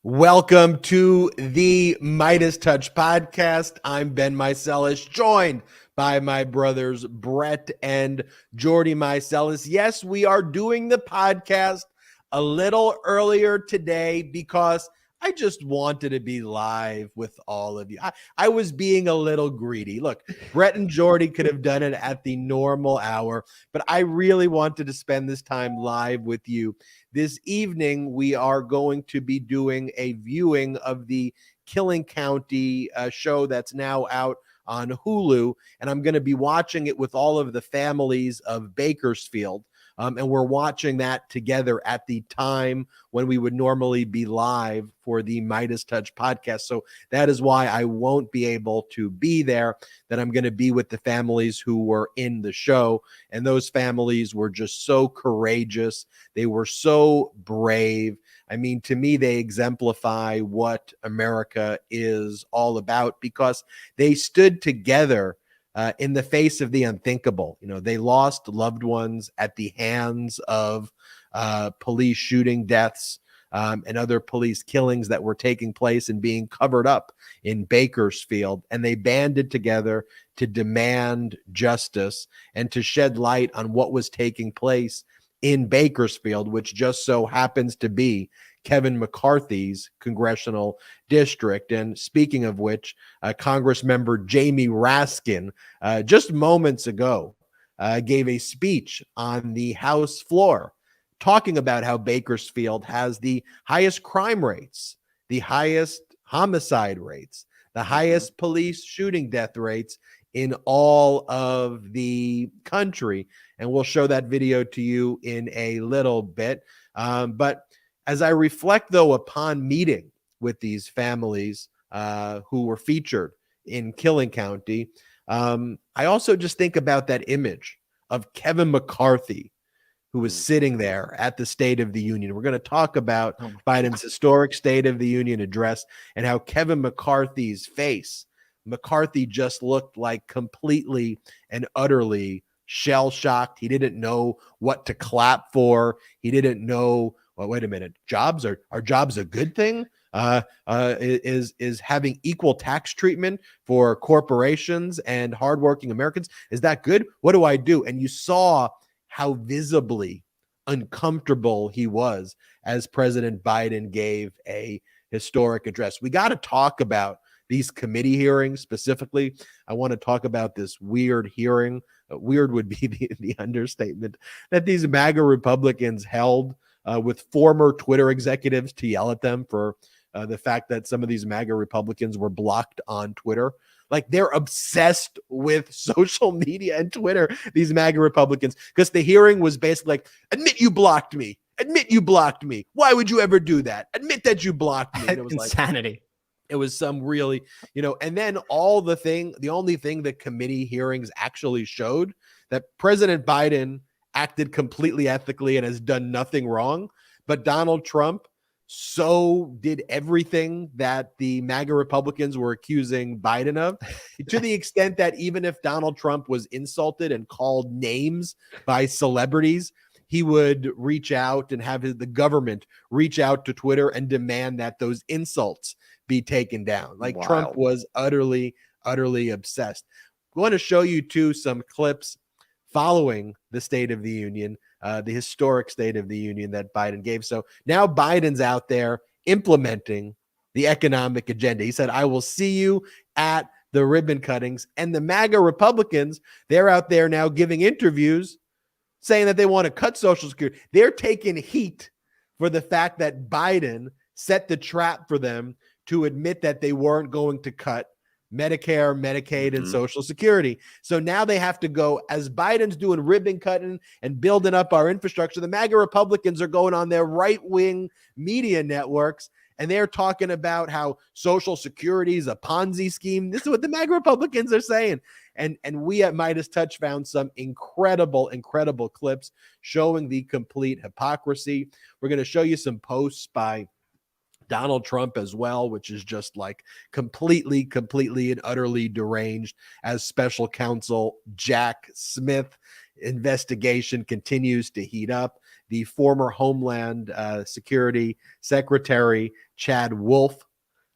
Welcome to the Midas Touch podcast. I'm Ben Meiselas, joined by my brothers Brett and Jordy Meiselas. Yes, we are doing the podcast a little earlier today because I just wanted to be live with all of you. I was being a little greedy. Look, Brett and Jordy could have done it at the normal hour, but I really wanted to spend this time live with you. This evening, we are going to be doing a viewing of the Killing County show that's now out on Hulu, and I'm going to be watching it with all of the families of Bakersfield. And we're watching that together at the time when we would normally be live for the Midas Touch podcast. So that is why I won't be able to be there, that I'm going to be with the families who were in the show. And those families were just so courageous. They were so brave. I mean, to me, they exemplify what America is all about because they stood together in the face of the unthinkable. You know, they lost loved ones at the hands of police shooting deaths and other police killings that were taking place and being covered up in Bakersfield. And they banded together to demand justice and to shed light on what was taking place in Bakersfield, which just so happens to be Kevin McCarthy's congressional district. And speaking of which, Congress member Jamie Raskin just moments ago gave a speech on the House floor talking about how Bakersfield has the highest crime rates, the highest homicide rates, the highest police shooting death rates in all of the country. And we'll show that video to you in a little bit. But as I reflect, though, upon meeting with these families who were featured in Killing County, I also just think about that image of Kevin McCarthy, who was sitting there at the State of the Union. We're going to talk about Biden's historic State of the Union address and how Kevin McCarthy's face, McCarthy just looked like completely and utterly shell-shocked. He didn't know what to clap for. He didn't know, well, wait a minute, are jobs a good thing? Is having equal tax treatment for corporations and hardworking Americans, is that good? What do I do? And you saw how visibly uncomfortable he was as President Biden gave a historic address. We got to talk about these committee hearings specifically. I want to talk about this weird hearing. Weird would be the understatement that these MAGA Republicans held with former Twitter executives to yell at them for the fact that some of these MAGA Republicans were blocked on Twitter. Like, they're obsessed with social media and Twitter, these MAGA Republicans, because the hearing was basically like, admit you blocked me. Admit you blocked me. Why would you ever do that? Admit that you blocked me. And it was insanity. It was some really, and then the only thing that committee hearings actually showed, that President Biden acted completely ethically and has done nothing wrong, but Donald Trump so did everything that the MAGA Republicans were accusing Biden of, to the extent that even if Donald Trump was insulted and called names by celebrities, he would reach out and have the government reach out to Twitter and demand that those insults be taken down. Like, wow. Trump was utterly obsessed. I want to show you too some clips following the State of the Union, the historic State of the Union that Biden gave. So now Biden's out there implementing the economic agenda. He said, I will see you at the ribbon cuttings. And the MAGA Republicans, they're out there now giving interviews saying that they want to cut Social Security. They're taking heat for the fact that Biden set the trap for them to admit that they weren't going to cut Medicare, Medicaid, and Social Security. So now they have to go, as Biden's doing ribbon cutting and building up our infrastructure, the MAGA Republicans are going on their right-wing media networks, and they're talking about how Social Security is a Ponzi scheme. This is what the MAGA Republicans are saying. And we at Midas Touch found some incredible clips showing the complete hypocrisy. We're going to show you some posts by Donald Trump as well, which is just like completely and utterly deranged, as special counsel Jack Smith investigation continues to heat up. the former Homeland Security Secretary Chad Wolf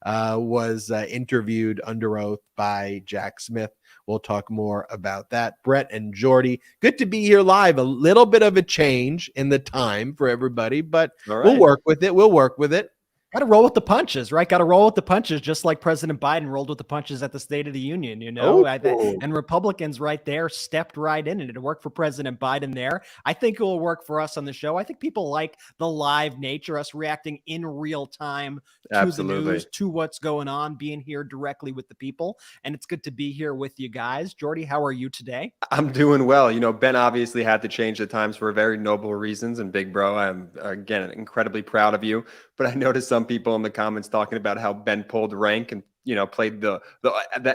was interviewed under oath by Jack Smith. We'll talk more about that. Brett and Jordy, good to be here live. A little bit of a change in the time for everybody, but we'll work with it. We'll work with it. Got to roll with the punches, right? Got to roll with the punches, just like President Biden rolled with the punches at the State of the Union, you know? And Republicans right there stepped right in, and it worked for President Biden there. I think it will work for us on the show. I think people like the live nature, us reacting in real time to the news, to what's going on, being here directly with the people. And it's good to be here with you guys. Jordy, how are you today? I'm doing well. You know, Ben obviously had to change the times for very noble reasons. And big bro, I'm, again, incredibly proud of you. But I noticed some people in the comments talking about how Ben pulled rank and, you know, played the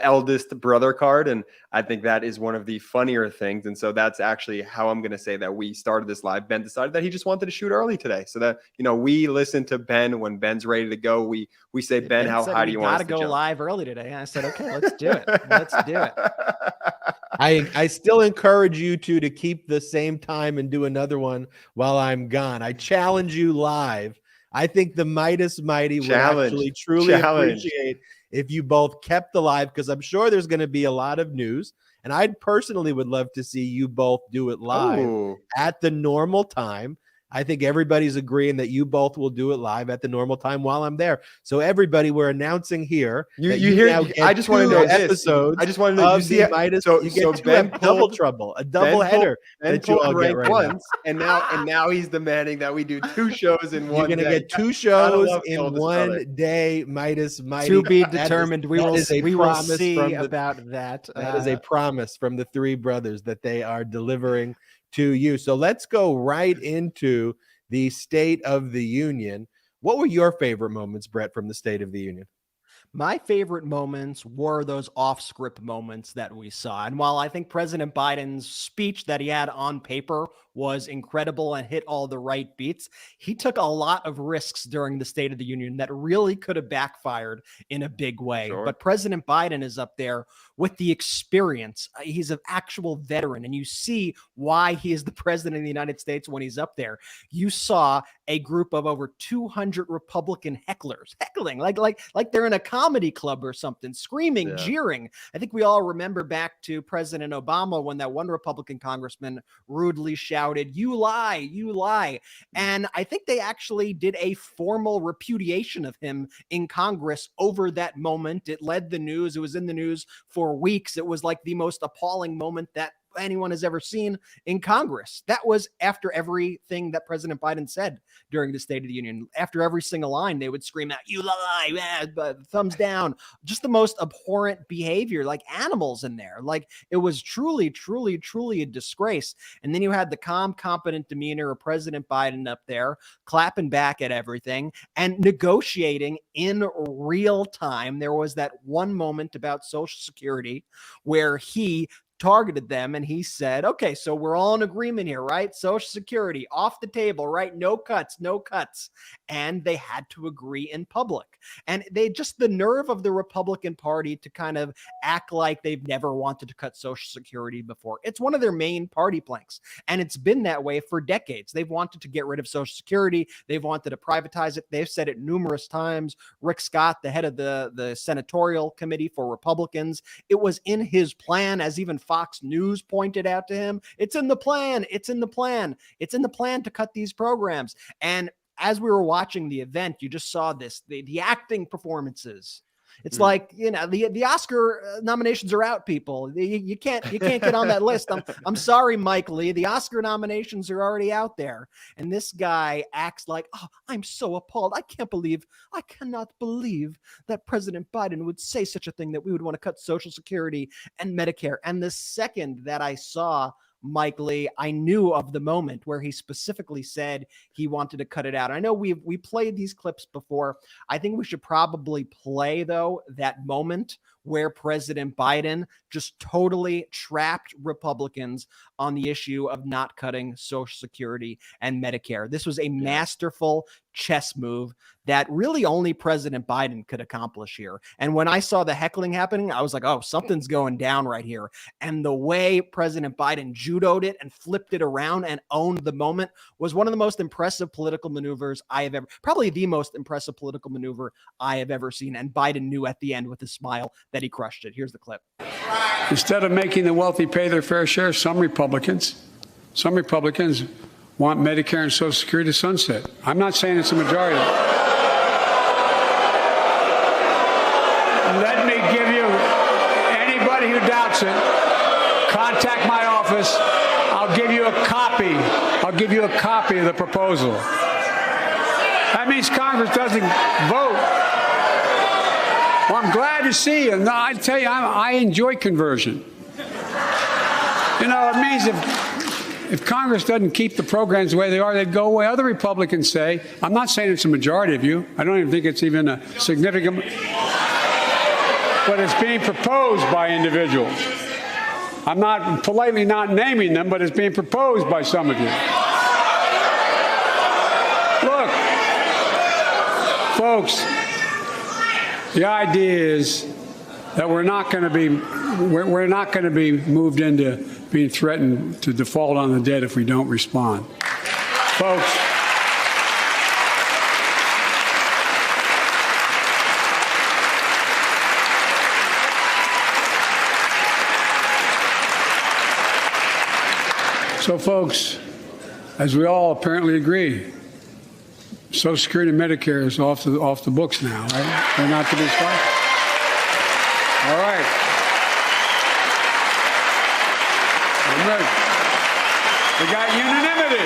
eldest brother card. And I think that is one of the funnier things. And so that's actually how I'm going to say that we started this live. Ben decided that he just wanted to shoot early today. So that, you know, we listen to Ben when Ben's ready to go. We say, Ben, how high do you want us to go live early today? And I said, okay, let's do it. Let's do it. I still encourage you to keep the same time and do another one while I'm gone. I challenge you live. I think the Midas Mighty would actually truly appreciate if you both kept the live, because I'm sure there's going to be a lot of news. And I personally would love to see you both do it live at the normal time. I think everybody's agreeing that you both will do it live at the normal time while I'm there. So everybody, we're announcing here. You hear? I just want to know episodes. I just want to know. You see, Midas, so you get Ben double trouble, a double header that you all get right once, now. And now he's demanding that we do 2 shows in one. You're going to get 2 shows in one day. Midas Mighty. To be determined. We will see about that. That is a promise from the 3 brothers that they are delivering to you. So let's go right into the State of the Union. What were your favorite moments, Brett, from the State of the Union? My favorite moments were those off-script moments that we saw. And while I think President Biden's speech that he had on paper was incredible and hit all the right beats, he took a lot of risks during the State of the Union that really could have backfired in a big way. Sure. But President Biden is up there with the experience. He's an actual veteran, and you see why he is the president of the United States when he's up there. You saw a group of over 200 Republican hecklers heckling like they're in a comedy club or something, screaming, jeering. I think we all remember back to President Obama when that one Republican congressman rudely shouted, "You lie, you lie." And I think they actually did a formal repudiation of him in Congress over that moment. It led the news. It was in the news for weeks. It was like the most appalling moment that anyone has ever seen in Congress. That was after everything that President Biden said during the State of the Union. After every single line, they would scream out, "You lie," thumbs down, just the most abhorrent behavior, like animals in there. Like, it was truly, truly, truly a disgrace. And then you had the calm, competent demeanor of President Biden up there, clapping back at everything and negotiating in real time. There was that one moment about Social Security where he targeted them and he said, okay, so we're all in agreement here, right? Social Security off the table, right? No cuts, no cuts. And they had to agree in public. And they just, the nerve of the Republican Party to kind of act like they've never wanted to cut Social Security before. It's one of their main party planks. And it's been that way for decades. They've wanted to get rid of Social Security. They've wanted to privatize it. They've said it numerous times. Rick Scott, the head of the senatorial committee for Republicans, it was in his plan, as even Fox News pointed out to him. It's in the plan. It's in the plan. It's in the plan to cut these programs. And as we were watching the event, you just saw this, the acting performances. It's like, you know, the Oscar nominations are out, people. You can't get on that list. I'm sorry, Mike Lee. The Oscar nominations are already out there. And this guy acts like, oh, I'm so appalled. I cannot believe that President Biden would say such a thing, that we would want to cut Social Security and Medicare. And the second that I saw Mike Lee, I knew of the moment where he specifically said he wanted to cut it out. I know we played these clips before. I think we should probably play, though, that moment where President Biden just totally trapped Republicans on the issue of not cutting Social Security and Medicare. This was a masterful chess move that really only President Biden could accomplish here. And when I saw the heckling happening, I was like, oh, something's going down right here. And the way President Biden judoed it and flipped it around and owned the moment was one of the most impressive political maneuvers I have ever, probably the most impressive political maneuver I have ever seen. And Biden knew at the end with a smile that he crushed it. Here's the clip. Instead of making the wealthy pay their fair share, some Republicans want Medicare and Social Security to sunset. I'm not saying it's a majority. Let me give you, anybody who doubts it, contact my office. I'll give you a copy. I'll give you a copy of the proposal. That means Congress doesn't vote. Well, I'm glad to see you. No, I tell you, I enjoy conversion. You know, it means if Congress doesn't keep the programs the way they are, they'd go away. Other Republicans say, I'm not saying it's a majority of you. I don't even think it's even a significant, but it's being proposed by individuals. I'm not politely not naming them, but it's being proposed by some of you. Look, folks, the idea is that we're not going to be moved into being threatened to default on the debt if we don't respond. Folks, as we all apparently agree, Social Security and Medicare is off the books now, right? They're not to be stopped. All right. I'm ready. We got unanimity.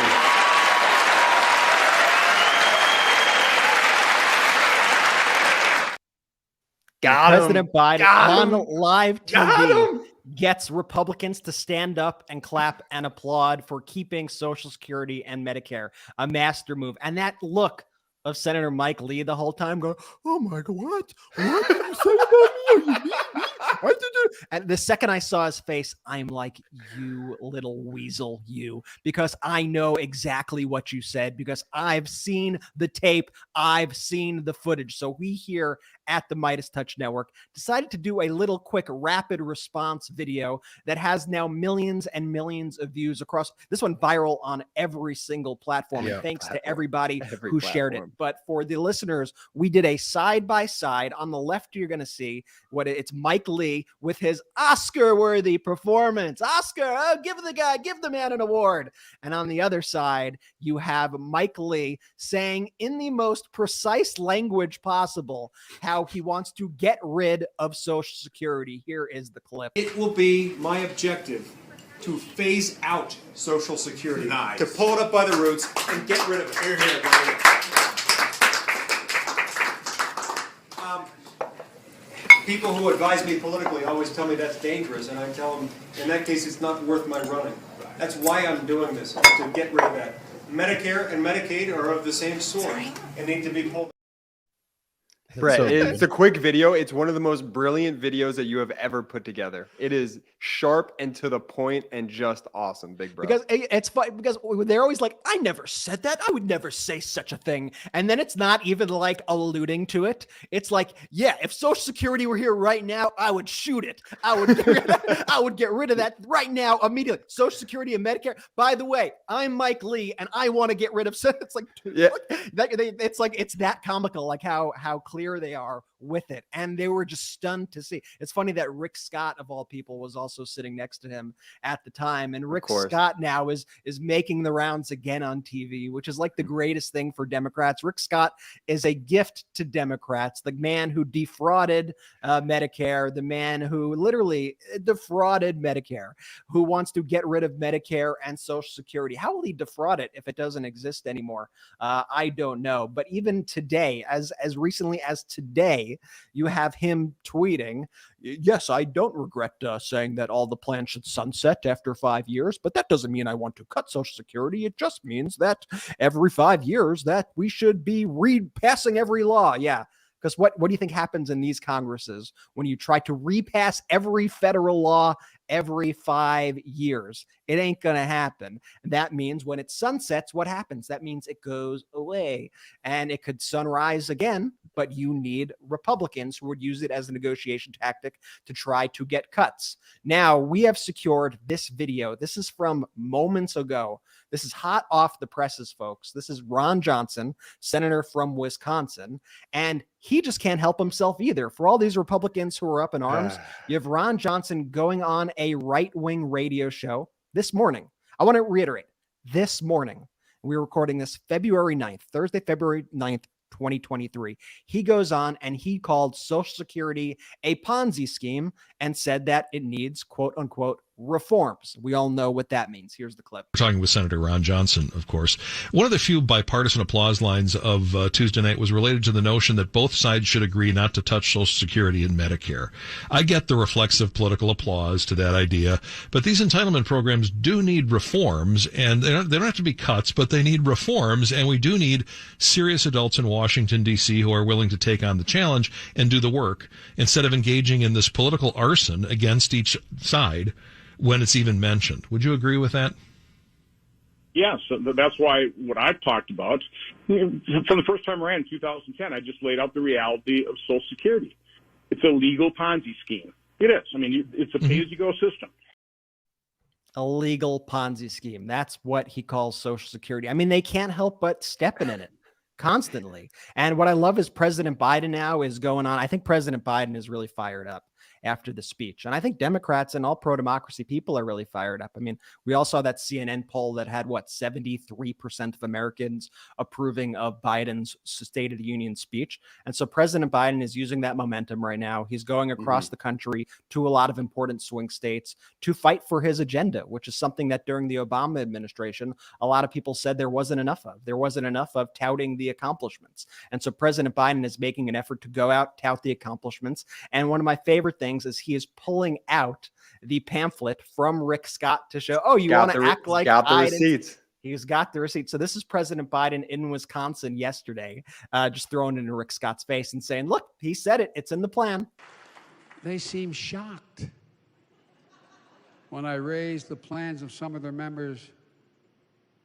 President Biden on live TV gets Republicans to stand up and clap and applaud for keeping Social Security and Medicare, a master move. And that look of Senator Mike Lee the whole time going, oh my God, what? What did you say about me? Are you me? What did you? And the second I saw his face, I'm like, you little weasel, you, because I know exactly what you said, because I've seen the tape, I've seen the footage. So we here at the Midas Touch Network decided to do a little quick rapid response video that has now millions and millions of views across. This one viral on every single platform. And thanks to everybody who shared it. But for the listeners, we did a side-by-side. On the left, you're going to see it's Mike Lee with his Oscar-worthy performance. Oscar, give the man an award. And on the other side, you have Mike Lee saying in the most precise language possible how he wants to get rid of Social Security. Here is the clip. It will be my objective to phase out Social Security, to pull it up by the roots and get rid of it. Here, people who advise me politically always tell me that's dangerous, and I tell them, in that case, it's not worth my running. That's why I'm doing this, to get rid of that. Medicare and Medicaid are of the same sort and need to be pulled. Brett, it's a quick video. It's one of the most brilliant videos that you have ever put together. It is sharp and to the point and just awesome, big bro. Because it's fun, because they're always like, I never said that. I would never say such a thing. And then it's not even like alluding to it. It's like, yeah, if Social Security were here right now, I would shoot it. I would get rid of that right now immediately. Social Security and Medicare. By the way, I'm Mike Lee and I want to get rid of. It's like, yeah, it's like, it's that comical, like how clear they are with it, and they were just stunned to see. It's funny that Rick Scott of all people was also sitting next to him at the time, and Rick Scott now is making the rounds again on TV, which is like the greatest thing for Democrats. Rick Scott is a gift to Democrats, the man who defrauded Medicare, the man who literally defrauded Medicare, who wants to get rid of Medicare and Social Security. How will he defraud it if it doesn't exist anymore? I don't know. But even today, as recently as today, you have him tweeting, yes, I don't regret saying that all the plans should sunset after 5 years, but that doesn't mean I want to cut Social Security. It just means that every 5 years that we should be passing every law. Yeah. Because what do you think happens in these Congresses when you try to repass every federal law every 5 years? It ain't going to happen. And that means when it sunsets, what happens? That means it goes away, and it could sunrise again, but you need Republicans who would use it as a negotiation tactic to try to get cuts. Now, we have secured this video. This is from moments ago. This is hot off the presses, folks. This is Ron Johnson, senator from Wisconsin, and he just can't help himself either. For all these Republicans who are up in arms, you have Ron Johnson going on a right-wing radio show this morning. I want to reiterate, this morning, we're recording this February 9th, Thursday, February 9th, 2023. He goes on and he called Social Security a Ponzi scheme and said that it needs, quote unquote, reforms. We all know what that means. Here's the clip. We're talking with Senator Ron Johnson, of course. One of the few bipartisan applause lines of Tuesday night was related to the notion that both sides should agree not to touch Social Security and Medicare. I get the reflexive political applause to that idea, but these entitlement programs do need reforms, and they don't have to be cuts, but they need reforms, and we do need serious adults in Washington, D.C. who are willing to take on the challenge and do the work instead of engaging in this political arson against each side when it's even mentioned. Would you agree with that? Yes, that's why what I've talked about, from the first time around in 2010, I just laid out the reality of Social Security. It's a legal Ponzi scheme. It is. I mean, it's a pay-as-you-go system. A legal Ponzi scheme. That's what he calls Social Security. I mean, they can't help but stepping in it constantly. And what I love is President Biden now is going on. I think President Biden is really fired up after the speech. And I think Democrats and all pro-democracy people are really fired up. I mean, we all saw that CNN poll that had, 73% of Americans approving of Biden's State of the Union speech. And so President Biden is using that momentum right now. He's going across the country to a lot of important swing states to fight for his agenda, which is something that during the Obama administration, a lot of people said there wasn't enough of. There wasn't enough of touting the accomplishments. And so President Biden is making an effort to go out, tout the accomplishments. And one of my favorite things is he is pulling out the pamphlet from Rick Scott to show, oh, you want to act like got the receipts. He's got the receipt. So this is President Biden in Wisconsin yesterday, just throwing it in Rick Scott's face and saying, look, he said it. It's in the plan. They seem shocked when I raised the plans of some of their members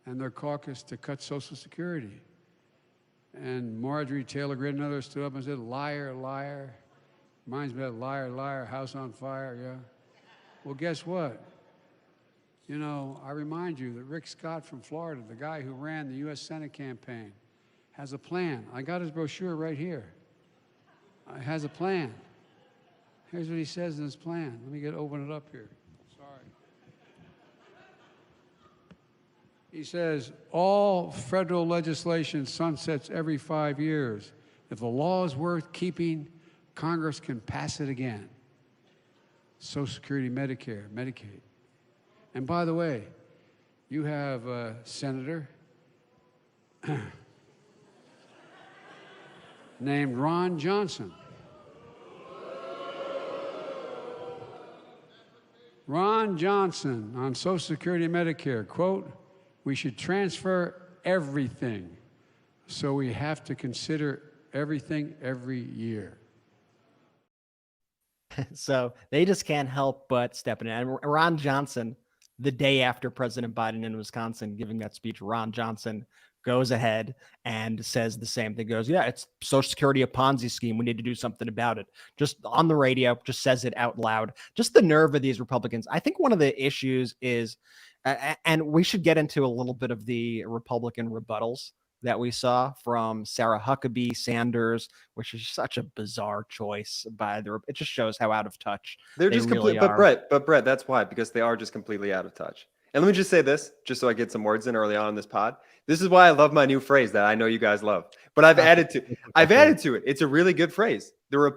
and their caucus to cut Social Security. And Marjorie Taylor Greene and others stood up and said, liar, liar. Reminds me of liar, liar, house on fire, yeah. Well, guess what? You know, I remind you that Rick Scott from Florida, the guy who ran the U.S. Senate campaign, has a plan. I got his brochure right here. Has a plan. Here's what he says in his plan. Let me open it up here. Sorry. He says, all federal legislation sunsets every 5 years. If the law is worth keeping, Congress can pass it again. Social Security, Medicare, Medicaid. And by the way, you have a senator named Ron Johnson. Ron Johnson on Social Security and Medicare, quote, we should transfer everything, so we have to consider everything every year. So they just can't help but step in. And Ron Johnson, the day after President Biden in Wisconsin giving that speech, Ron Johnson goes ahead and says the same thing. Goes, yeah, it's Social Security, a Ponzi scheme. We need to do something about it. Just on the radio, just says it out loud. Just the nerve of these Republicans. I think one of the issues is, and we should get into a little bit of the Republican rebuttals that we saw from Sarah Huckabee Sanders, which is such a bizarre choice by the. It just shows how out of touch They're just really completely. But Brett, that's why, because they are just completely out of touch. And let me just say this, just so I get some words in early on in this pod. This is why I love my new phrase that I know you guys love, but I've added to it. It's a really good phrase. The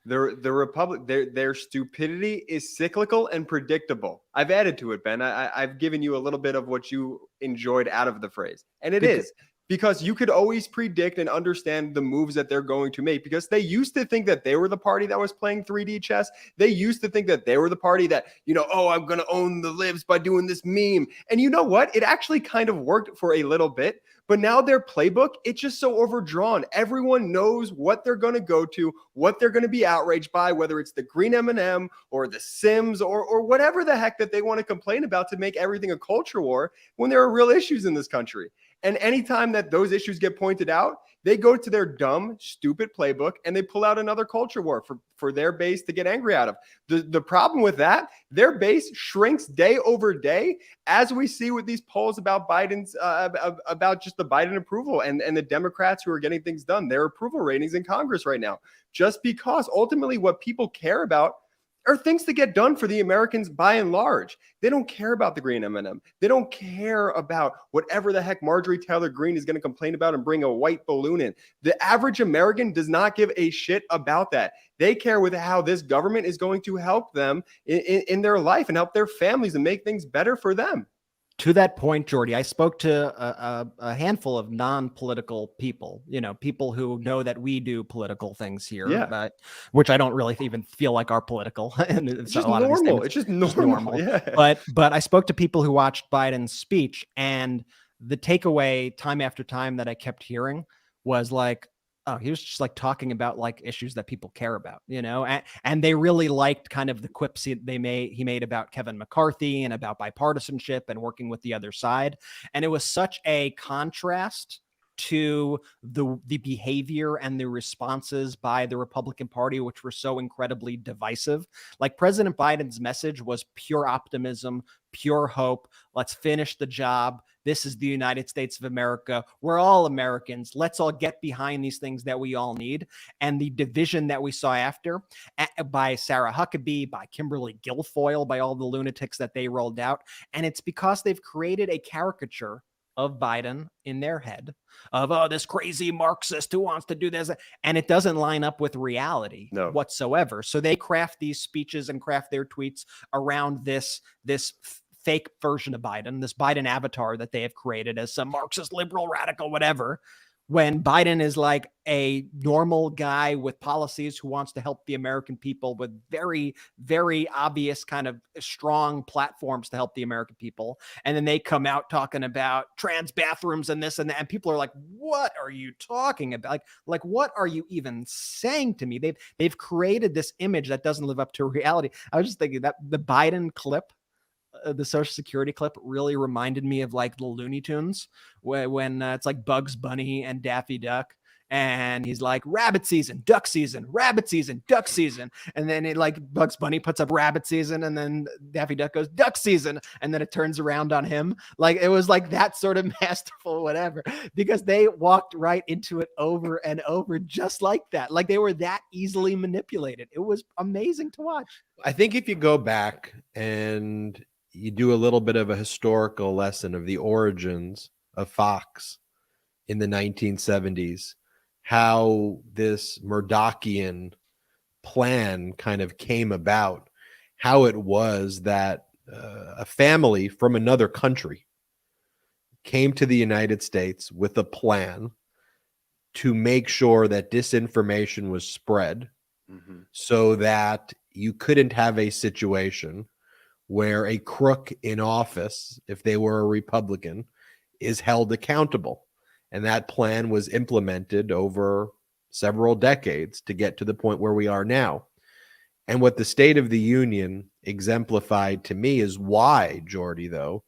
Republic, their stupidity is cyclical and predictable. I've added to it, Ben. I've given you a little bit of what you enjoyed out of the phrase, and it is. because you could always predict and understand the moves that they're going to make, because they used to think that they were the party that was playing 3D chess. They used to think that they were the party that, oh, I'm going to own the libs by doing this meme. And you know what? It actually kind of worked for a little bit. But now their playbook, it's just so overdrawn. Everyone knows what they're going to go to, what they're going to be outraged by, whether it's the green M&M or the Sims or whatever the heck that they want to complain about to make everything a culture war when there are real issues in this country. And anytime that those issues get pointed out, they go to their dumb, stupid playbook and they pull out another culture war for their base to get angry out of. The problem with that, their base shrinks day over day, as we see with these polls about Biden's, about just the Biden approval and the Democrats who are getting things done, their approval ratings in Congress right now, just because ultimately what people care about are things to get done for the Americans by and large. They don't care about the green M&M. They don't care about whatever the heck Marjorie Taylor Greene is going to complain about and bring a white balloon in. The average American does not give a shit about that. They care with how this government is going to help them in their life and help their families and make things better for them. To that point, Jordy, I spoke to a handful of non-political people, people who know that we do political things here, but which I don't really even feel like are political. And it's just normal. It's just normal. Yeah. But I spoke to people who watched Biden's speech, and the takeaway time after time that I kept hearing was like, oh, he was just like talking about like issues that people care about, and they really liked kind of the quips he made about Kevin McCarthy and about bipartisanship and working with the other side. And it was such a contrast to the behavior and the responses by the Republican Party, which were so incredibly divisive. Like President Biden's message was pure optimism, pure hope. Let's finish the job. This is the United States of America. We're all Americans. Let's all get behind these things that we all need. And the division that we saw after by Sarah Huckabee, by Kimberly Guilfoyle, by all the lunatics that they rolled out. And it's because they've created a caricature of Biden in their head of, oh, this crazy Marxist who wants to do this. And it doesn't line up with reality whatsoever. So they craft these speeches and craft their tweets around this fake version of Biden, this Biden avatar that they have created as some Marxist, liberal, radical, whatever, when Biden is like a normal guy with policies who wants to help the American people with very, very obvious kind of strong platforms to help the American people. And then they come out talking about trans bathrooms and this and that. And people are like, what are you talking about? Like, what are you even saying to me? They've created this image that doesn't live up to reality. I was just thinking that the Biden clip, the Social Security clip, really reminded me of like the Looney Tunes when it's like Bugs Bunny and Daffy Duck, and he's like, rabbit season, duck season, rabbit season, duck season, and then it like Bugs Bunny puts up rabbit season, and then Daffy Duck goes duck season, and then it turns around on him. Like it was like that sort of masterful whatever, because they walked right into it over and over just like that. Like they were that easily manipulated. It was amazing to watch. I think if you go back and you do a little bit of a historical lesson of the origins of Fox in the 1970s, how this Murdochian plan kind of came about, how it was that a family from another country came to the United States with a plan to make sure that disinformation was spread so that you couldn't have a situation where a crook in office, if they were a Republican, is held accountable. And that plan was implemented over several decades to get to the point where we are now. And what the State of the Union exemplified to me is why, Jordy, though,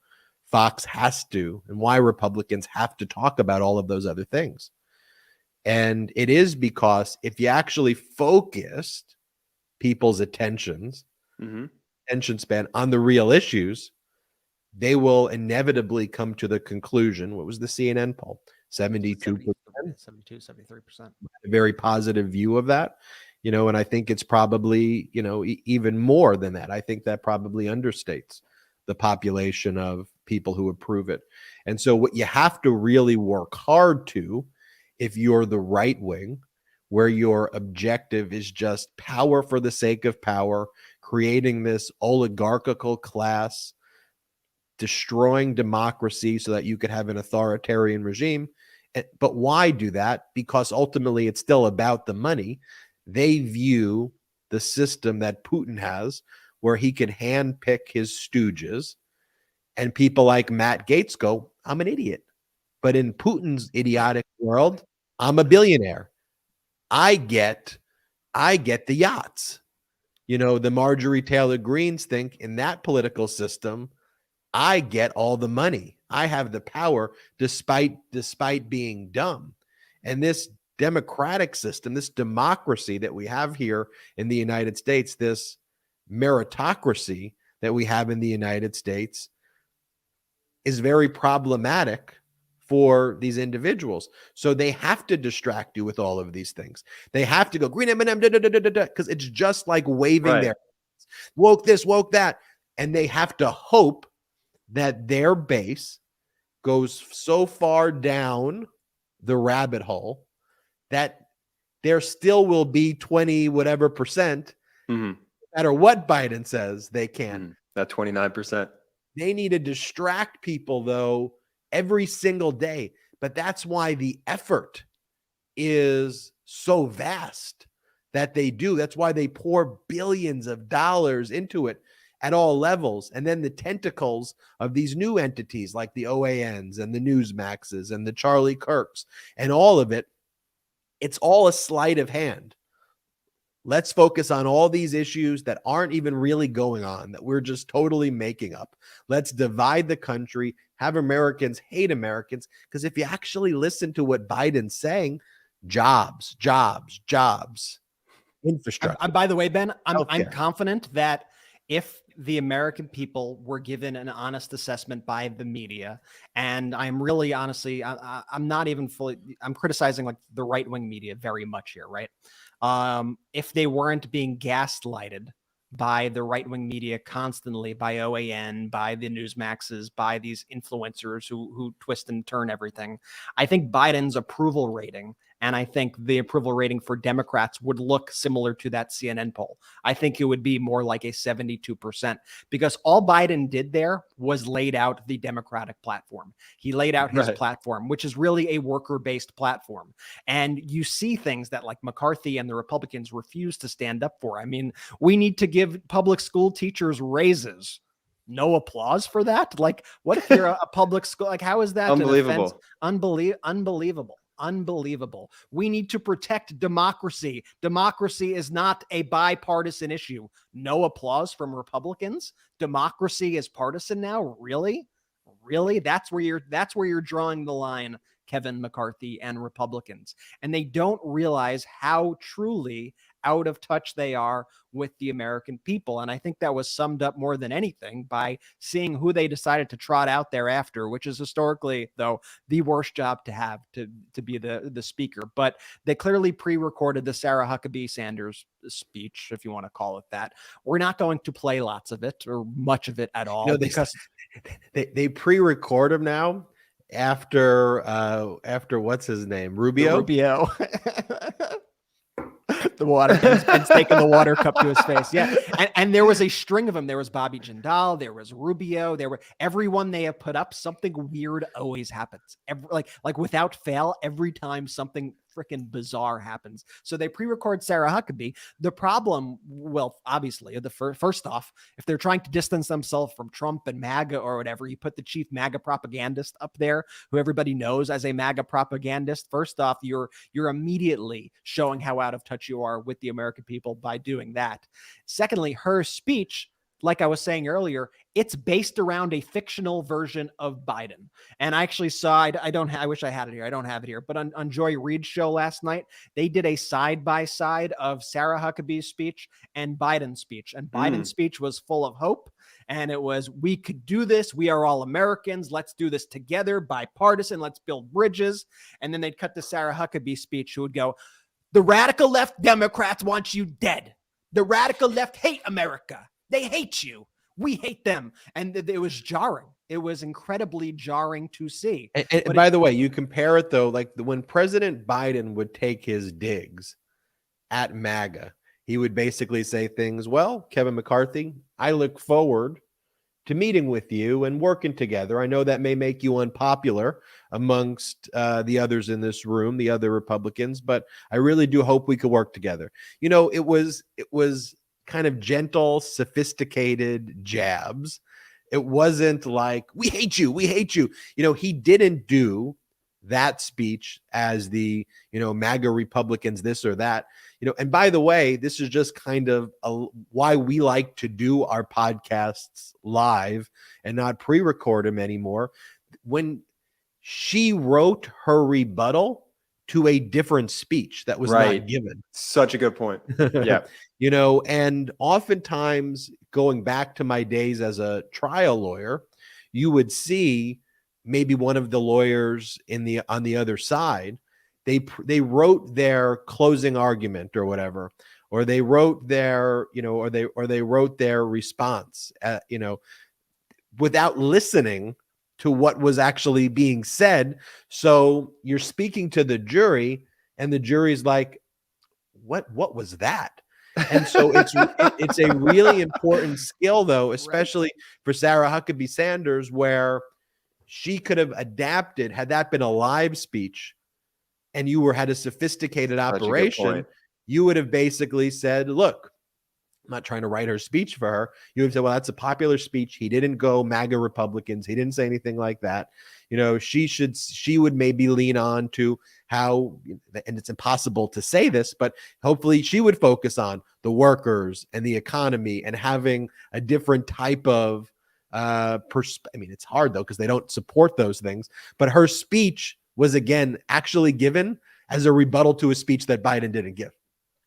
Fox has to, and why Republicans have to talk about all of those other things. And it is because if you actually focused people's attention span on the real issues, they will inevitably come to the conclusion, what was the CNN poll? 72%, 73%. A very positive view of that, and I think it's probably, even more than that. I think that probably understates the population of people who approve it. And so what you have to really work hard to, if you're the right wing, where your objective is just power for the sake of power, creating this oligarchical class, destroying democracy so that you could have an authoritarian regime, But why do that? Because ultimately it's still about the money. They view the system that Putin has, where he can handpick his stooges, and people like Matt Gaetz go, I'm an idiot. But in Putin's idiotic world, I'm a billionaire. I get the yachts. You know, the Marjorie Taylor Greens think in that political system, I get all the money. I have the power despite being dumb. And this democratic system, this democracy that we have here in the United States, this meritocracy that we have in the United States is very problematic for these individuals. So they have to distract you with all of these things. They have to go green M&M, because it's just like waving their woke this, woke that. And they have to hope that their base goes so far down the rabbit hole that there still will be 20 whatever percent, no matter what Biden says they can. That 29%. They need to distract people, though, every single day. But that's why the effort is so vast that they do. That's why they pour billions of dollars into it at all levels. And then the tentacles of these new entities like the OANs and the Newsmaxes and the Charlie Kirks and all of it, it's all a sleight of hand. Let's focus on all these issues that aren't even really going on, that we're just totally making up. Let's divide the country, have Americans hate Americans, because if you actually listen to what Biden's saying, jobs, infrastructure. By the way, Ben, I'm confident that if the American people were given an honest assessment by the media, and I'm really honestly, I'm not even fully, I'm criticizing like the right-wing media very much here, right? If they weren't being gaslighted by the right-wing media constantly, by OAN, by the Newsmaxes, by these influencers who twist and turn everything, I think Biden's approval rating, and I think the approval rating for Democrats would look similar to that CNN poll. I think it would be more like a 72%, because all Biden did there was laid out the Democratic platform. He laid out his platform, which is really a worker-based platform. And you see things that like McCarthy and the Republicans refuse to stand up for. I mean, we need to give public school teachers raises. No applause for that? Like, what if you're a public school? Like, how is that unbelievable? Unbelievable. We need to protect democracy. Democracy is not a bipartisan issue. No applause from Republicans. Democracy is partisan now. Really? That's where you're drawing the line, Kevin McCarthy and Republicans. And they don't realize how truly out of touch they are with the American people. And I think that was summed up more than anything by seeing who they decided to trot out there after, which is historically, though, the worst job to have, to be the speaker. But they clearly pre-recorded the Sarah Huckabee Sanders speech, if you want to call it that. We're not going to play lots of it or much of it at all. No, because they pre-record them now after what's his name? Rubio. The water, Ben's taking the water cup to his face. Yeah. And there was a string of them. There was Bobby Jindal. There was Rubio. There were everyone they have put up. Something weird always happens. Like without fail, every time something freaking bizarre happens. So they pre-record Sarah Huckabee. The problem, well, obviously, first off, if they're trying to distance themselves from Trump and MAGA or whatever, you put the chief MAGA propagandist up there, who everybody knows as a MAGA propagandist. First off, you're immediately showing how out of touch you are with the American people by doing that. Secondly, her speech, like I was saying earlier, it's based around a fictional version of Biden. And I actually saw, I wish I had it here. I don't have it here, but on Joy Reid's show last night, they did a side-by-side of Sarah Huckabee's speech and Biden's speech. And Biden's speech was full of hope. And it was, we could do this. We are all Americans. Let's do this together, bipartisan. Let's build bridges. And then they'd cut to Sarah Huckabee's speech, who would go, the radical left Democrats want you dead. The radical left hate America. They hate you. We hate them. And it was jarring. It was incredibly jarring to see. And by the way, you compare it, though, like when President Biden would take his digs at MAGA, he would basically say things, well, Kevin McCarthy, I look forward to meeting with you and working together. I know that may make you unpopular amongst the others in this room, the other Republicans, but I really do hope we could work together. It was kind of gentle, sophisticated jabs. It wasn't like, we hate you, we hate you. He didn't do that speech as the, MAGA Republicans, this or that. And by the way, this is just kind of why we like to do our podcasts live and not pre-record them anymore. When she wrote her rebuttal to a different speech that was not given. Such a good point. Yeah. And oftentimes, going back to my days as a trial lawyer, you would see maybe one of the lawyers on the other side, they wrote their closing argument or whatever, or they wrote their, or they wrote their response, without listening to what was actually being said. So you're speaking to the jury, and the jury's like, what was that? And so it's a really important skill, though, especially for Sarah Huckabee Sanders, where she could have adapted had that been a live speech and you had a sophisticated operation. You would have basically said, look, I'm not trying to write her speech for her. You would say, well, that's a popular speech. He didn't go MAGA Republicans. He didn't say anything like that. She would maybe lean on to how, and it's impossible to say this, but hopefully she would focus on the workers and the economy and having a different type of it's hard though, because they don't support those things, but her speech was again actually given as a rebuttal to a speech that Biden didn't give.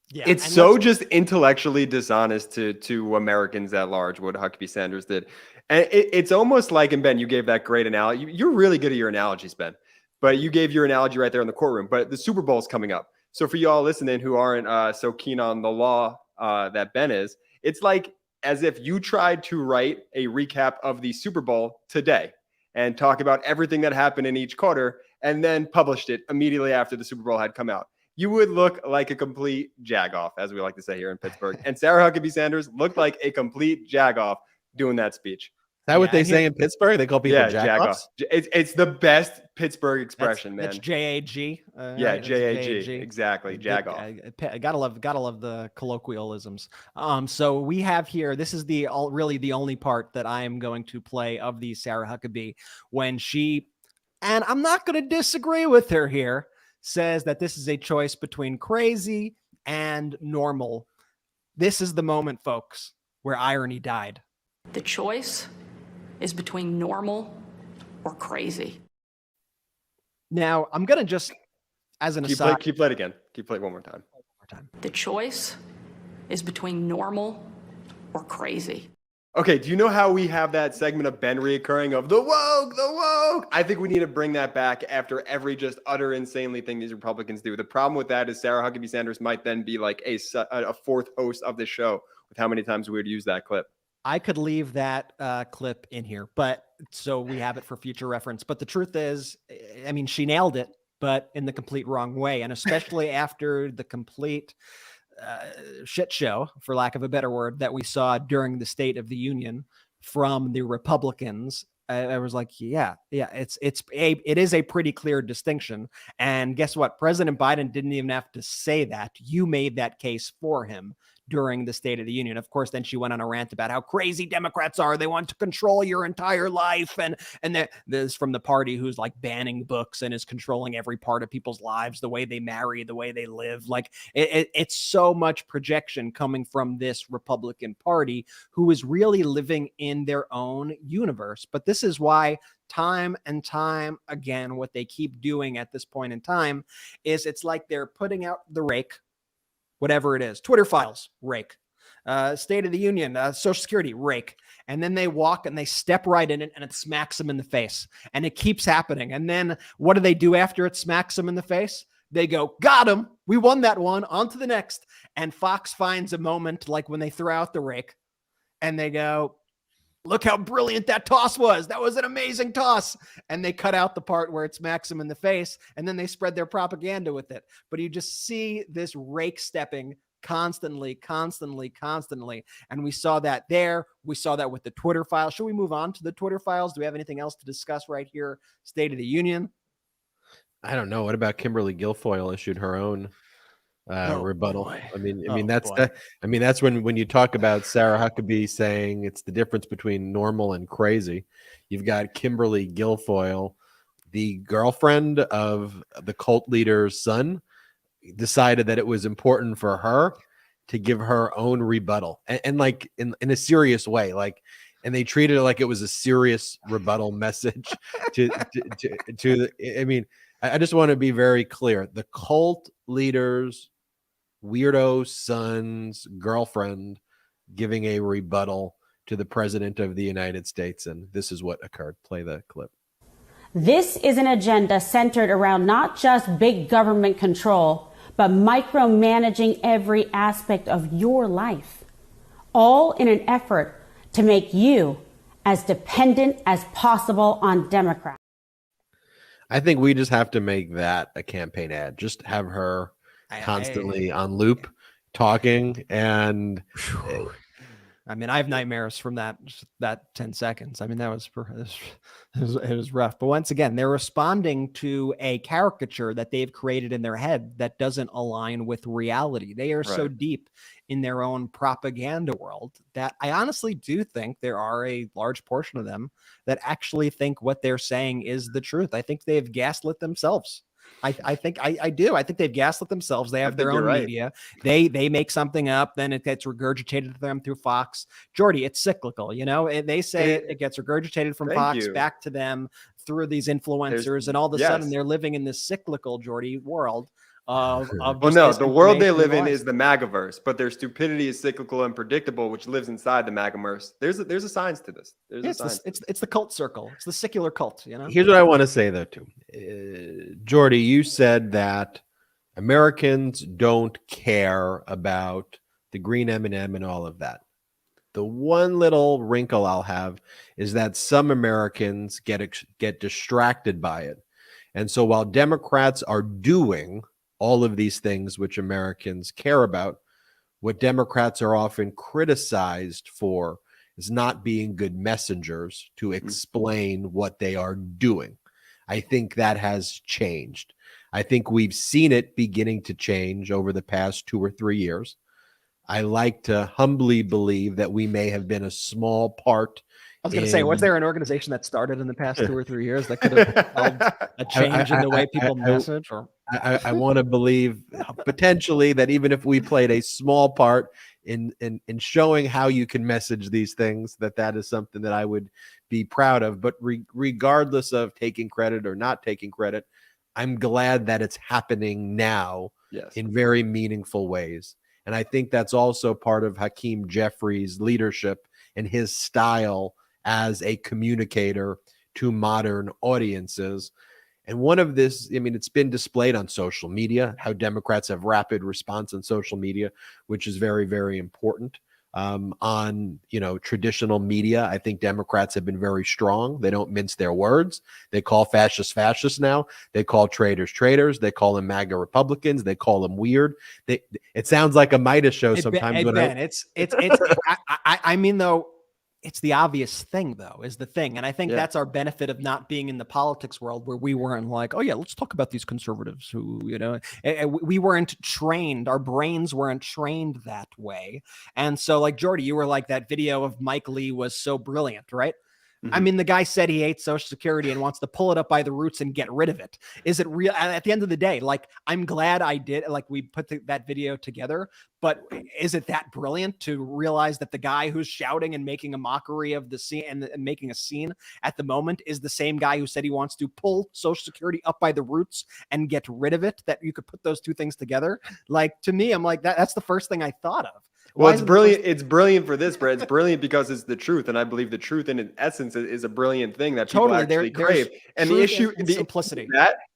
Yeah, it's so just intellectually dishonest to Americans at large what Huckabee Sanders did. And it's almost like, and Ben, you gave that great analogy. You're really good at your analogies, Ben, but you gave your analogy right there in the courtroom. But the Super Bowl is coming up. So for y'all listening who aren't so keen on the law that Ben is, it's like as if you tried to write a recap of the Super Bowl today and talk about everything that happened in each quarter and then published it immediately after the Super Bowl had come out. You would look like a complete jagoff, as we like to say here in Pittsburgh. And Sarah Huckabee Sanders looked like a complete jagoff doing that speech. Is that what they say in Pittsburgh? They call people jagoffs? It's the best Pittsburgh expression, man. That's J-A-G. J-A-G. Exactly. Jagoff. I gotta love the colloquialisms. So we have here, this is really the only part that I am going to play of the Sarah Huckabee when she, and I'm not going to disagree with her here, says that this is a choice between crazy and normal. This is the moment, folks, where irony died. The choice is between normal or crazy. Now, I'm going to just, as an aside. Keep play it again. Keep play it one more time. The choice is between normal or crazy. Okay, do you know how we have that segment of Ben reoccurring of the woke? I think we need to bring that back after every just utter insanely thing these Republicans do. The problem with that is Sarah Huckabee Sanders might then be like a fourth host of the show with how many times we would use that clip. I could leave that clip in here, but so we have it for future reference. But the truth is, I mean, she nailed it, but in the complete wrong way. And especially after the complete shit show, for lack of a better word, that we saw during the State of the Union from the Republicans. I was like, it is a pretty clear distinction. And guess what? President Biden didn't even have to say that. You made that case for him during the State of the Union. Of course, then she went on a rant about how crazy Democrats are. They want to control your entire life. And this is from the party who's like banning books and is controlling every part of people's lives, the way they marry, the way they live. Like it's so much projection coming from this Republican Party who is really living in their own universe. But this is why time and time again, what they keep doing at this point in time is it's like they're putting out the rake, whatever it is, Twitter files, rake, State of the Union, Social Security, rake. And then they walk and they step right in it and it smacks them in the face. And it keeps happening. And then what do they do after it smacks them in the face? They go, got him. We won that one. On to the next. And Fox finds a moment like when they throw out the rake and they go, look how brilliant that toss was. That was an amazing toss. And they cut out the part where it smacks them in the face, and then they spread their propaganda with it. But you just see this rake stepping constantly. And we saw that there. We saw that with the Twitter files. Should we move on to the Twitter files? Do we have anything else to discuss right here? State of the Union. I don't know. What about Kimberly Guilfoyle issued her own rebuttal? Boy. I mean that's when you talk about Sarah Huckabee saying it's the difference between normal and crazy. You've got Kimberly Guilfoyle, the girlfriend of the cult leader's son, decided that it was important for her to give her own rebuttal, and like in a serious way, like, and they treated it like it was a serious rebuttal message to I mean, I just want to be very clear. The cult leader's weirdo son's girlfriend giving a rebuttal to the president of the United States. And this is what occurred. Play the clip. This is an agenda centered around not just big government control, but micromanaging every aspect of your life, all in an effort to make you as dependent as possible on Democrats. I think we just have to make that a campaign ad. Just have her constantly on loop talking. And I mean, I have nightmares from that 10 seconds. I mean, it was rough. But once again, they're responding to a caricature that they've created in their head that doesn't align with reality. They are so deep in their own propaganda world that I honestly do think there are a large portion of them that actually think what they're saying is the truth. I think they've gaslit themselves. I think I do. I think they've gaslit themselves. They have their own media. They make something up, then it gets regurgitated to them through Fox. Jordy, it's cyclical, you know. They say it gets regurgitated from Fox back to them through these influencers, and all of a sudden they're living in this cyclical, Jordy, world of well, no, the world they live in is the MAGAverse, but their stupidity is cyclical and predictable, which lives inside the MAGAverse. There's a science to this. It's the cult circle. It's the secular cult, you know. Here's what I want to say though too. Jordy, you said that Americans don't care about the green M&M and all of that. The one little wrinkle I'll have is that some Americans get distracted by it. And so while Democrats are doing all of these things which Americans care about, what Democrats are often criticized for is not being good messengers to explain what they are doing. I think that has changed. I think we've seen it beginning to change over the past 2 or 3 years. I like to humbly believe that we may have been a small part. I was going to say, was there an organization that started in the past 2 or 3 years that could have helped a change in the way people message? Or I want to believe potentially that even if we played a small part in showing how you can message these things, that is something that I would be proud of. But regardless of taking credit or not taking credit, I'm glad that it's happening now in very meaningful ways. And I think that's also part of Hakeem Jeffries' leadership and his style as a communicator to modern audiences. And one of this, I mean, it's been displayed on social media, how Democrats have rapid response on social media, which is very, very important. On, traditional media, I think Democrats have been very strong. They don't mince their words. They call fascists now. They call traitors traitors. They call them MAGA Republicans. They call them weird. It sounds like a Midas show sometimes. I mean, though, it's the obvious thing, though, is the thing. And I think that's our benefit of not being in the politics world, where we weren't like, oh, yeah, let's talk about these conservatives who, we weren't trained. Our brains weren't trained that way. And so, like, Jordy, you were like, that video of Mike Lee was so brilliant, right? I mean, the guy said he hates Social Security and wants to pull it up by the roots and get rid of it. Is it real? At the end of the day, like, I'm glad I did, like, we put that video together, but is it that brilliant to realize that the guy who's shouting and making a mockery of the scene and making a scene at the moment is the same guy who said he wants to pull Social Security up by the roots and get rid of it? That you could put those two things together? Like, to me, I'm like, that's the first thing I thought of. Well, it's brilliant. It's brilliant for this, Brett. It's brilliant because it's the truth, and I believe the truth, in essence, is a brilliant thing that people actually crave. And the issue, the simplicity,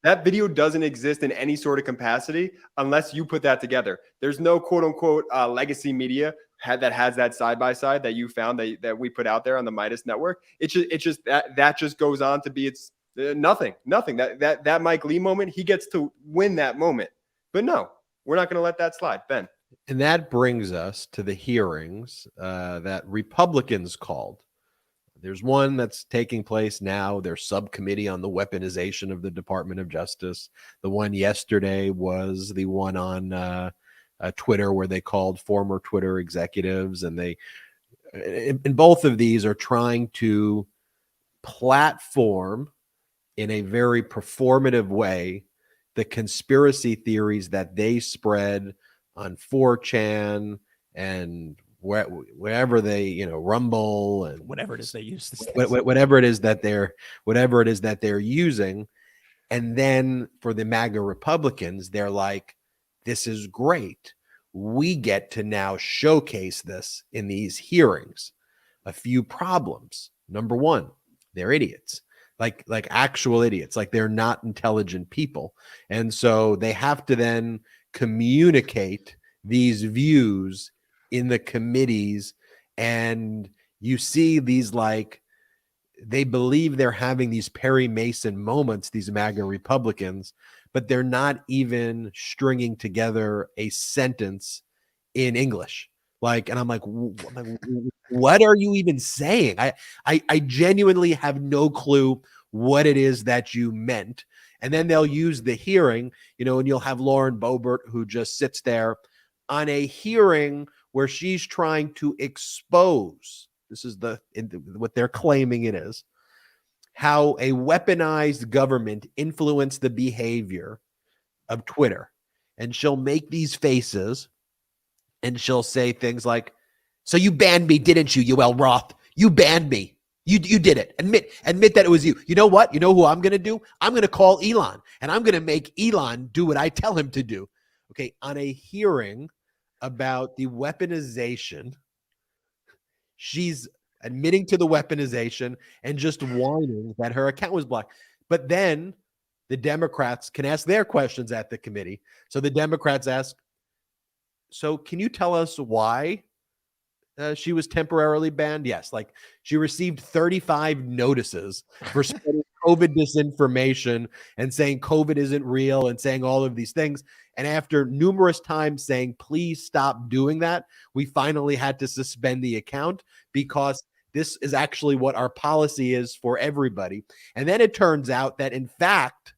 that video doesn't exist in any sort of capacity unless you put that together. There's no quote unquote legacy media that has that side by side that you found that we put out there on the Midas Network. It's just that just goes on to be nothing. That Mike Lee moment, he gets to win that moment. But no, we're not going to let that slide, Ben. And that brings us to the hearings that Republicans called. There's one that's taking place now. Their subcommittee on the weaponization of the Department of Justice. The one yesterday was the one on Twitter where they called former Twitter executives, and they, in both of these, are trying to platform in a very performative way the conspiracy theories that they spread on 4chan and wherever they, Rumble and Whatever it is they use, whatever it is that they're using. And then for the MAGA Republicans, they're like, this is great. We get to now showcase this in these hearings. A few problems. Number one, they're idiots. Like actual idiots. Like they're not intelligent people. And so they have to then communicate these views in the committees, and you see these, like, they believe they're having these Perry Mason moments, these MAGA Republicans, but they're not even stringing together a sentence in English. Like, and I'm like, what are you even saying? I genuinely have no clue what it is that you meant. And then they'll use the hearing, and you'll have Lauren Boebert, who just sits there on a hearing where she's trying to expose, this is what they're claiming it is, how a weaponized government influenced the behavior of Twitter. And she'll make these faces and she'll say things like, so you banned me, didn't you, Yoel Roth? You banned me. You did it. Admit that it was you. You know what? You know who I'm going to do? I'm going to call Elon, and I'm going to make Elon do what I tell him to do. Okay, on a hearing about the weaponization, she's admitting to the weaponization and just whining that her account was blocked. But then the Democrats can ask their questions at the committee. So the Democrats ask, so can you tell us why she was temporarily banned? Yes, like she received 35 notices for spreading COVID disinformation and saying COVID isn't real and saying all of these things. And after numerous times saying, please stop doing that, we finally had to suspend the account because this is actually what our policy is for everybody. And then it turns out that, in fact,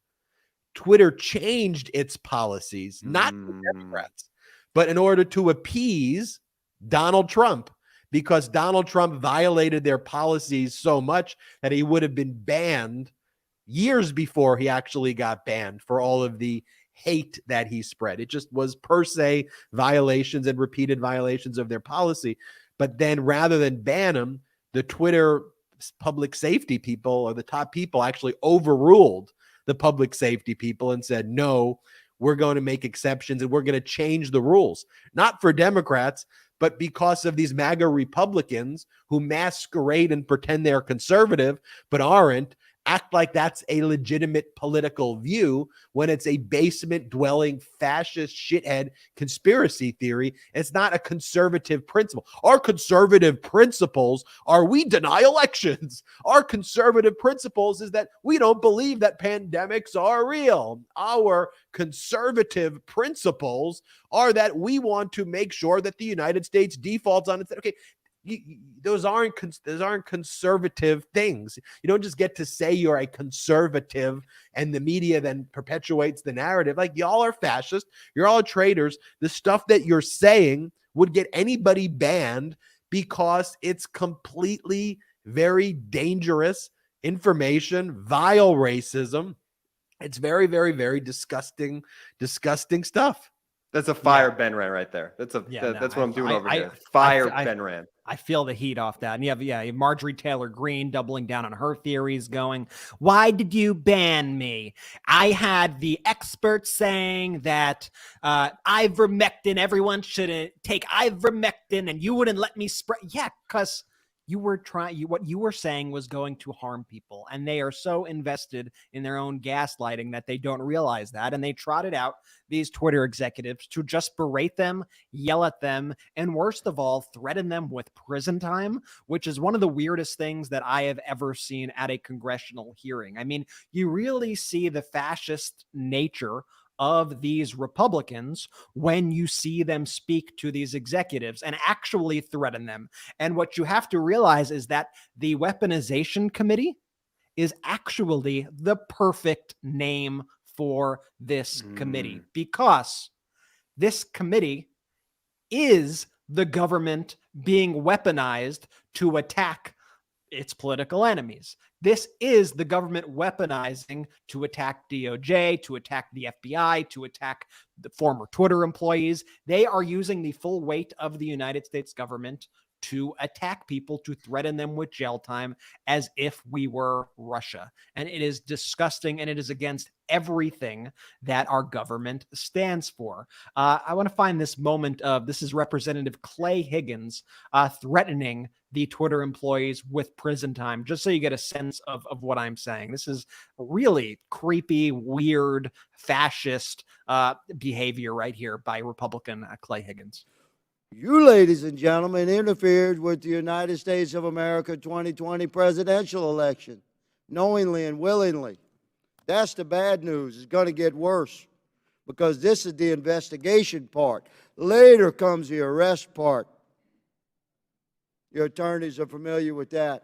Twitter changed its policies, not the Democrats, but in order to appease Donald Trump, because Donald Trump violated their policies so much that he would have been banned years before he actually got banned for all of the hate that he spread. It just was per se violations and repeated violations of their policy. But then rather than ban him, the Twitter public safety people, or the top people, actually overruled the public safety people and said, no, we're going to make exceptions and we're going to change the rules, not for Democrats, but because of these MAGA Republicans who masquerade and pretend they're conservative, but aren't, act like that's a legitimate political view when it's a basement-dwelling fascist shithead conspiracy theory. It's not a conservative principle. Our conservative principles are we deny elections. Our conservative principles is that we don't believe that pandemics are real. Our conservative principles are that we want to make sure that the United States defaults on its... Okay, those aren't conservative things. You don't just get to say you're a conservative and the media then perpetuates the narrative. Like, y'all are fascist. You're all traitors. The stuff that you're saying would get anybody banned because it's completely very dangerous information, vile racism. It's very, very, very disgusting stuff. That's a fire Ben ran right there. That's what I'm doing over here. Fire Ben ran. I feel the heat off that. And you have Marjorie Taylor Greene doubling down on her theories, going, why did you ban me? I had the experts saying that ivermectin, everyone shouldn't take ivermectin, and you wouldn't let me spread. Yeah, because you were what you were saying was going to harm people, and they are so invested in their own gaslighting that they don't realize that. And they trotted out these Twitter executives to just berate them, yell at them, and worst of all, threaten them with prison time, which is one of the weirdest things that I have ever seen at a congressional hearing. I mean, you really see the fascist nature of these Republicans when you see them speak to these executives and actually threaten them. And what you have to realize is that the Weaponization Committee is actually the perfect name for this committee, because this committee is the government being weaponized to attack its political enemies. This is the government weaponizing to attack DOJ, to attack the FBI, to attack the former Twitter employees. They are using the full weight of the United States government to attack people, to threaten them with jail time as if we were Russia. And it is disgusting, and it is against everything that our government stands for. I want to find this moment of, this is Representative Clay Higgins threatening the Twitter employees with prison time, just so you get a sense of what I'm saying. This is really creepy, weird, fascist behavior right here by Republican Clay Higgins. You, ladies and gentlemen, interfered with the United States of America 2020 presidential election, knowingly and willingly. That's the bad news. It's going to get worse, because this is the investigation part. Later comes the arrest part. Your attorneys are familiar with that.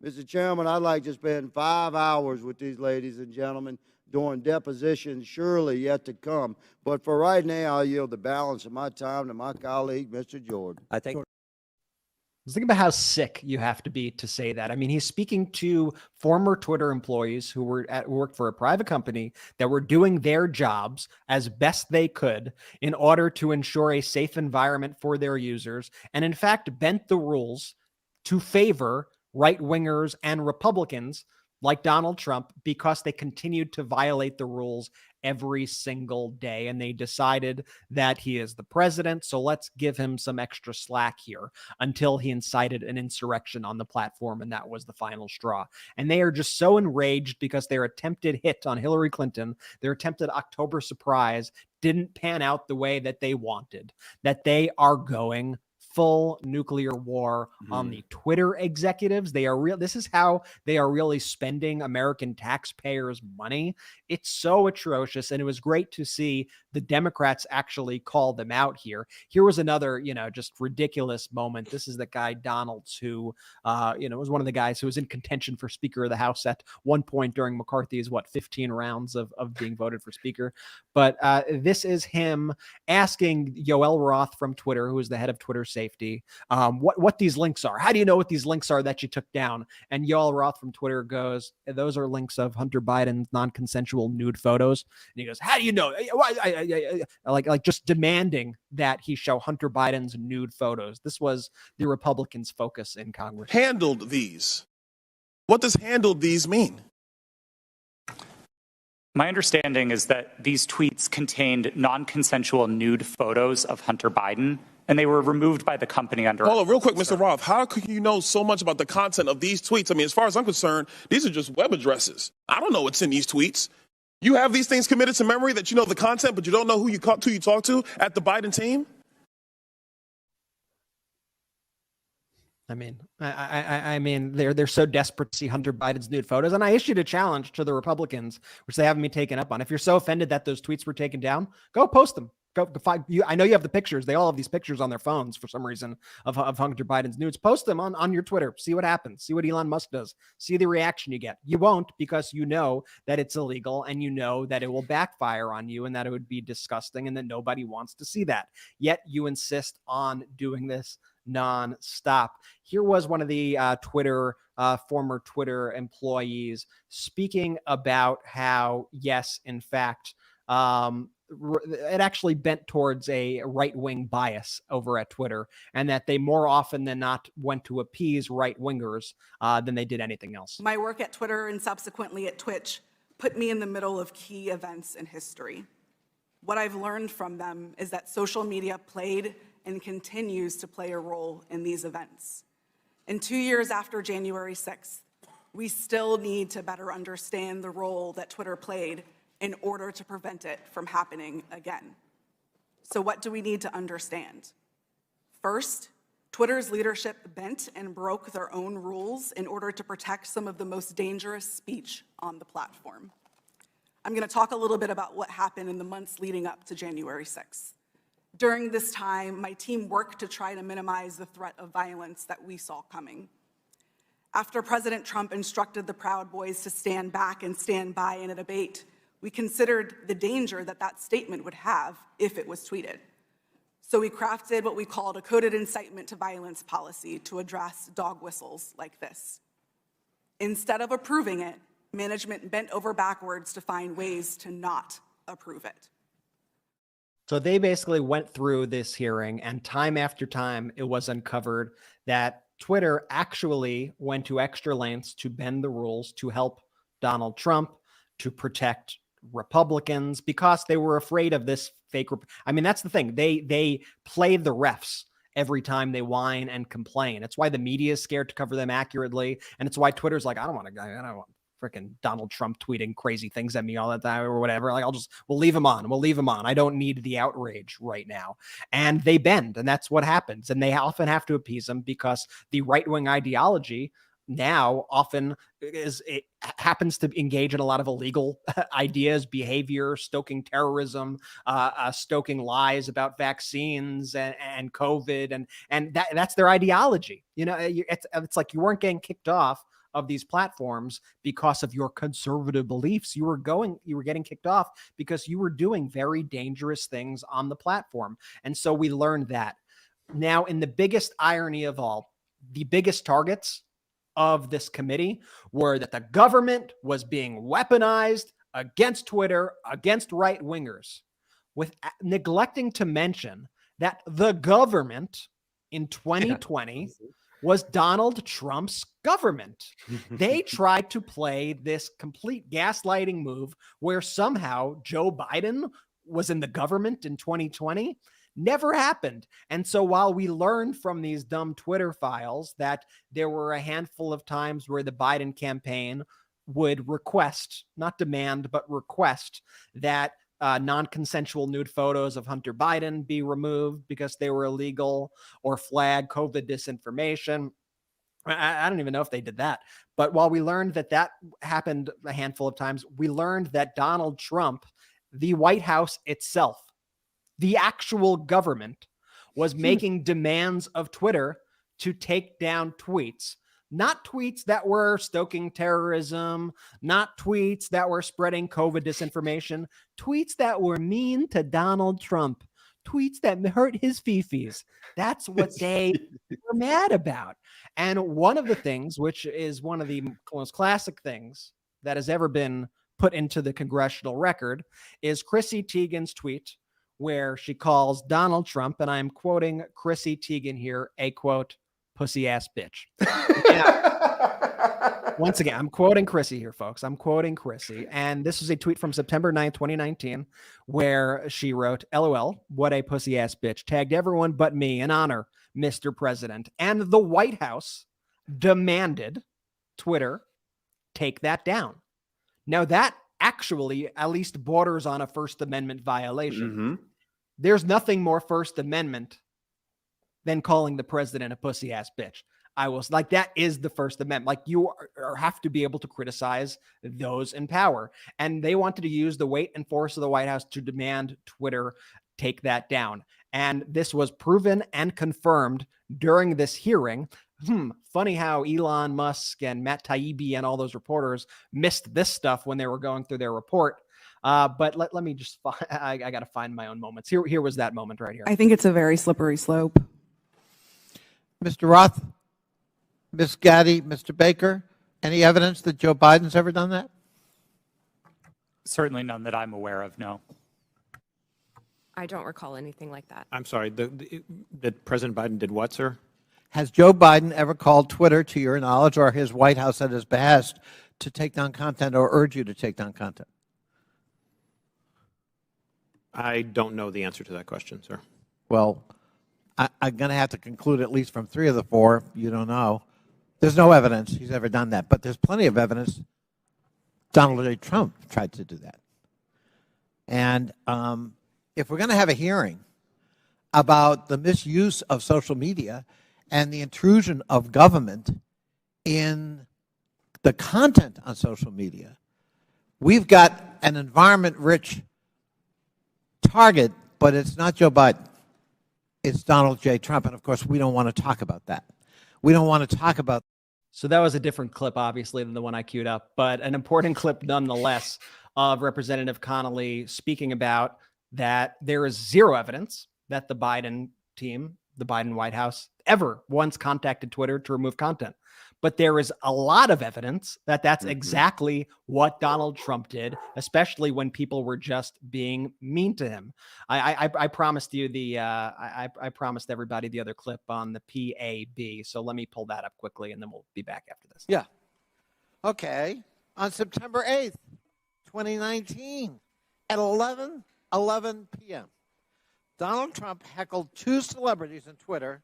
Mr. Chairman, I'd like to spend 5 hours with these ladies and gentlemen doing depositions surely yet to come. But for right now, I'll yield the balance of my time to my colleague, Mr. Jordan. I think about how sick you have to be to say that. I mean, he's speaking to former Twitter employees who worked for a private company that were doing their jobs as best they could in order to ensure a safe environment for their users, and in fact bent the rules to favor right-wingers and Republicans like Donald Trump, because they continued to violate the rules every single day. And they decided that he is the president, so let's give him some extra slack here, until he incited an insurrection on the platform, and that was the final straw. And they are just so enraged because their attempted hit on Hillary Clinton, their attempted October surprise, didn't pan out the way that they wanted, that they are going full nuclear war on the Twitter executives. They are real. This is how they are really spending American taxpayers' money. It's so atrocious. And it was great to see the Democrats actually call them out here. Here was another, just ridiculous moment. This is the guy Donalds, who, was one of the guys who was in contention for Speaker of the House at one point during McCarthy's, 15 rounds of being voted for Speaker. But this is him asking Yoel Roth from Twitter, who is the head of Twitter safety, what these links are. How do you know what these links are that you took down? And Yoel Roth from Twitter goes, those are links of Hunter Biden's non-consensual nude photos. And he goes, how do you know? Like just demanding that he show Hunter Biden's nude photos. This was the Republicans' focus in Congress. Handled these. What does handled these mean? My understanding is that these tweets contained non-consensual nude photos of Hunter Biden, and they were removed by the company under... Hold on, real quick, Mr. Roth. How could you know so much about the content of these tweets? I mean, as far as I'm concerned, these are just web addresses. I don't know what's in these tweets. You have these things committed to memory that you know the content, but you don't know who you talk to at the Biden team? I mean, they're so desperate to see Hunter Biden's nude photos. And I issued a challenge to the Republicans, which they haven't been taken up on. If you're so offended that those tweets were taken down, go post them. Go find you. I know you have the pictures. They all have these pictures on their phones for some reason of Hunter Biden's nudes. Post them on your Twitter. See what happens. See what Elon Musk does. See the reaction you get. You won't, because you know that it's illegal, and you know that it will backfire on you, and that it would be disgusting, and that nobody wants to see that. Yet you insist on doing this non-stop. Here was one of the former Twitter employees speaking about how, yes, in fact, it actually bent towards a right-wing bias over at Twitter, and that they more often than not went to appease right-wingers than they did anything else. My work at Twitter and subsequently at Twitch put me in the middle of key events in history. What I've learned from them is that social media played and continues to play a role in these events. And 2 years after January 6th, we still need to better understand the role that Twitter played in order to prevent it from happening again. So what do we need to understand? First, Twitter's leadership bent and broke their own rules in order to protect some of the most dangerous speech on the platform. I'm going to talk a little bit about what happened in the months leading up to January 6th. During this time, my team worked to try to minimize the threat of violence that we saw coming. After President Trump instructed the Proud Boys to stand back and stand by in a debate, we considered the danger that that statement would have if it was tweeted. So we crafted what we called a coded incitement to violence policy to address dog whistles like this. Instead of approving it, management bent over backwards to find ways to not approve it. So they basically went through this hearing, and time after time, it was uncovered that Twitter actually went to extra lengths to bend the rules to help Donald Trump, to protect Republicans, because they were afraid of this fake. I mean, that's the thing. They play the refs every time they whine and complain. It's why the media is scared to cover them accurately, and it's why Twitter's like, I don't want freaking Donald Trump tweeting crazy things at me all the time or whatever. Like, we'll leave him on. We'll leave him on. I don't need the outrage right now. And they bend, and that's what happens. And they often have to appease them because the right-wing ideology now often happens to engage in a lot of illegal ideas, behavior, stoking terrorism, stoking lies about vaccines and COVID. And that's their ideology. You know, it's like you weren't getting kicked off of these platforms because of your conservative beliefs. You were getting kicked off because you were doing very dangerous things on the platform. And so we learned that. Now, in the biggest irony of all, the biggest targets of this committee were that the government was being weaponized against Twitter, against right-wingers, with neglecting to mention that the government in 2020 was Donald Trump's government. They tried to play this complete gaslighting move where somehow Joe Biden was in the government in 2020. Never happened. And so while we learned from these dumb Twitter files that there were a handful of times where the Biden campaign would request, not demand, but request that non-consensual nude photos of Hunter Biden be removed because they were illegal, or flag COVID disinformation. I don't even know if they did that. But while we learned that happened a handful of times, we learned that Donald Trump, the White House itself, the actual government, was making demands of Twitter to take down tweets. Not tweets that were stoking terrorism, not tweets that were spreading COVID disinformation, tweets that were mean to Donald Trump, tweets that hurt his fifis. That's what they were mad about. And one of the things, which is one of the most classic things that has ever been put into the congressional record, is Chrissy Teigen's tweet where she calls Donald Trump, and I'm quoting Chrissy Teigen here, a quote, pussy ass bitch. Once again, I'm quoting Chrissy here, folks. I'm quoting Chrissy. And this is a tweet from September 9th, 2019, where she wrote, LOL, what a pussy ass bitch. Tagged everyone but me in honor, Mr. President. And the White House demanded Twitter take that down. Now that actually at least borders on a First Amendment violation. Mm-hmm. There's nothing more First Amendment than calling the president a pussy ass bitch. I was like, that is the First Amendment. Like, you have to be able to criticize those in power. And they wanted to use the weight and force of the White House to demand Twitter take that down. And this was proven and confirmed during this hearing. Funny how Elon Musk and Matt Taibbi and all those reporters missed this stuff when they were going through their report. But let me just, I got to find my own moments. Here was that moment right here. I think it's a very slippery slope. Mr. Roth, Ms. Gaddy, Mr. Baker, any evidence that Joe Biden's ever done that? Certainly none that I'm aware of, no. I don't recall anything like that. I'm sorry, that President Biden did what, sir? Has Joe Biden ever called Twitter, to your knowledge, or his White House at his behest, to take down content or urge you to take down content? I don't know the answer to that question, sir. Well, I'm going to have to conclude, at least from 3 of the 4, you don't know. There's no evidence he's ever done that, but there's plenty of evidence Donald J. Trump tried to do that. And if we're going to have a hearing about the misuse of social media and the intrusion of government in the content on social media, we've got an environment-rich target, but it's not Joe Biden. It's Donald J. Trump. And, of course, we don't want to talk about that. We don't want to talk about. So that was a different clip, obviously, than the one I queued up, but an important clip nonetheless of Representative Connolly speaking about that there is zero evidence that the Biden team, the Biden White House, ever once contacted Twitter to remove content. But there is a lot of evidence that that's exactly what Donald Trump did, especially when people were just being mean to him. I promised you I promised everybody the other clip on the PAB. So let me pull that up quickly and then we'll be back after this. Yeah. Okay. On September 8th, 2019, at 11:11 p.m., Donald Trump heckled two celebrities on Twitter,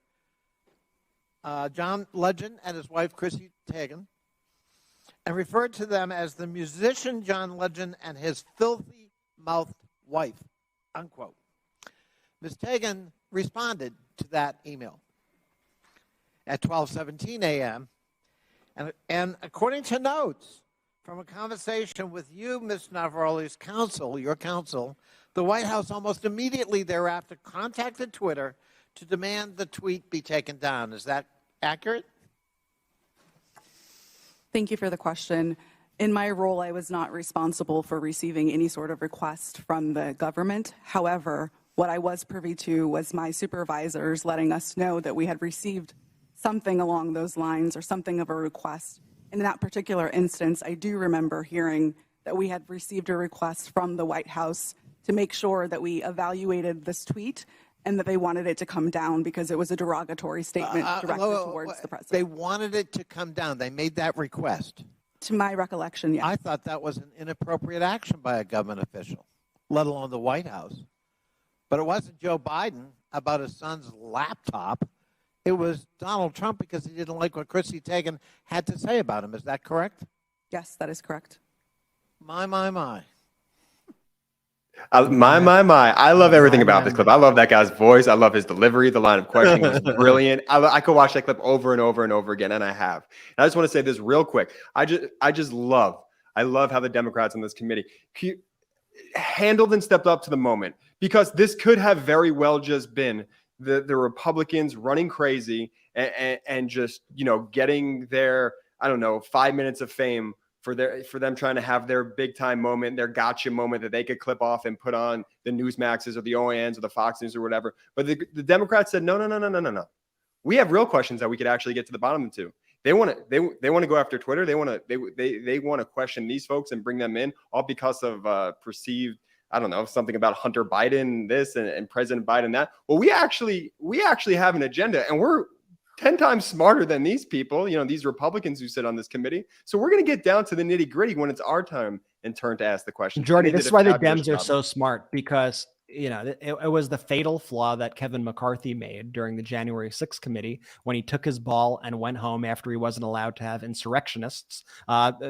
John Legend and his wife, Chrissy Teigen, and referred to them as the musician John Legend and his filthy-mouthed wife, unquote. Ms. Teigen responded to that email at 12:17 a.m., and according to notes from a conversation with you, Ms. Navarro's counsel, your counsel, the White House almost immediately thereafter contacted Twitter to demand the tweet be taken down. Is that accurate? Thank you for the question. In my role, I was not responsible for receiving any sort of request from the government. However, what I was privy to was my supervisors letting us know that we had received something along those lines or something of a request. In that particular instance, I do remember hearing that we had received a request from the White House to make sure that we evaluated this tweet and that they wanted it to come down because it was a derogatory statement directed towards the president. They wanted it to come down. They made that request. To my recollection, yes. I thought that was an inappropriate action by a government official, let alone the White House. But it wasn't Joe Biden about his son's laptop. It was Donald Trump because he didn't like what Chrissy Teigen had to say about him. Is that correct? Yes, that is correct. My. My. I love everything about this clip. I love that guy's voice. I love his delivery. The line of questioning was brilliant. I could watch that clip over and over and over again, and I have. And I just want to say this real quick. I love how the Democrats in this committee handled and stepped up to the moment, because this could have very well just been the Republicans running crazy and just, getting their, 5 minutes of fame for them trying to have their big time moment, their gotcha moment that they could clip off and put on the Newsmaxes or the OANs or the Fox News or whatever. But the Democrats said, no. We have real questions that we could actually get to the bottom of too. They want to go after Twitter. They want to question these folks and bring them in, all because of perceived, something about Hunter Biden, this and President Biden, that. Well, we actually have an agenda, and we're 10 times smarter than these people, these Republicans who sit on this committee. So we're going to get down to the nitty gritty when it's our time and turn to ask the question. Jordy, this is why the Dems are so smart, because it was the fatal flaw that Kevin McCarthy made during the January 6th committee when he took his ball and went home after he wasn't allowed to have insurrectionists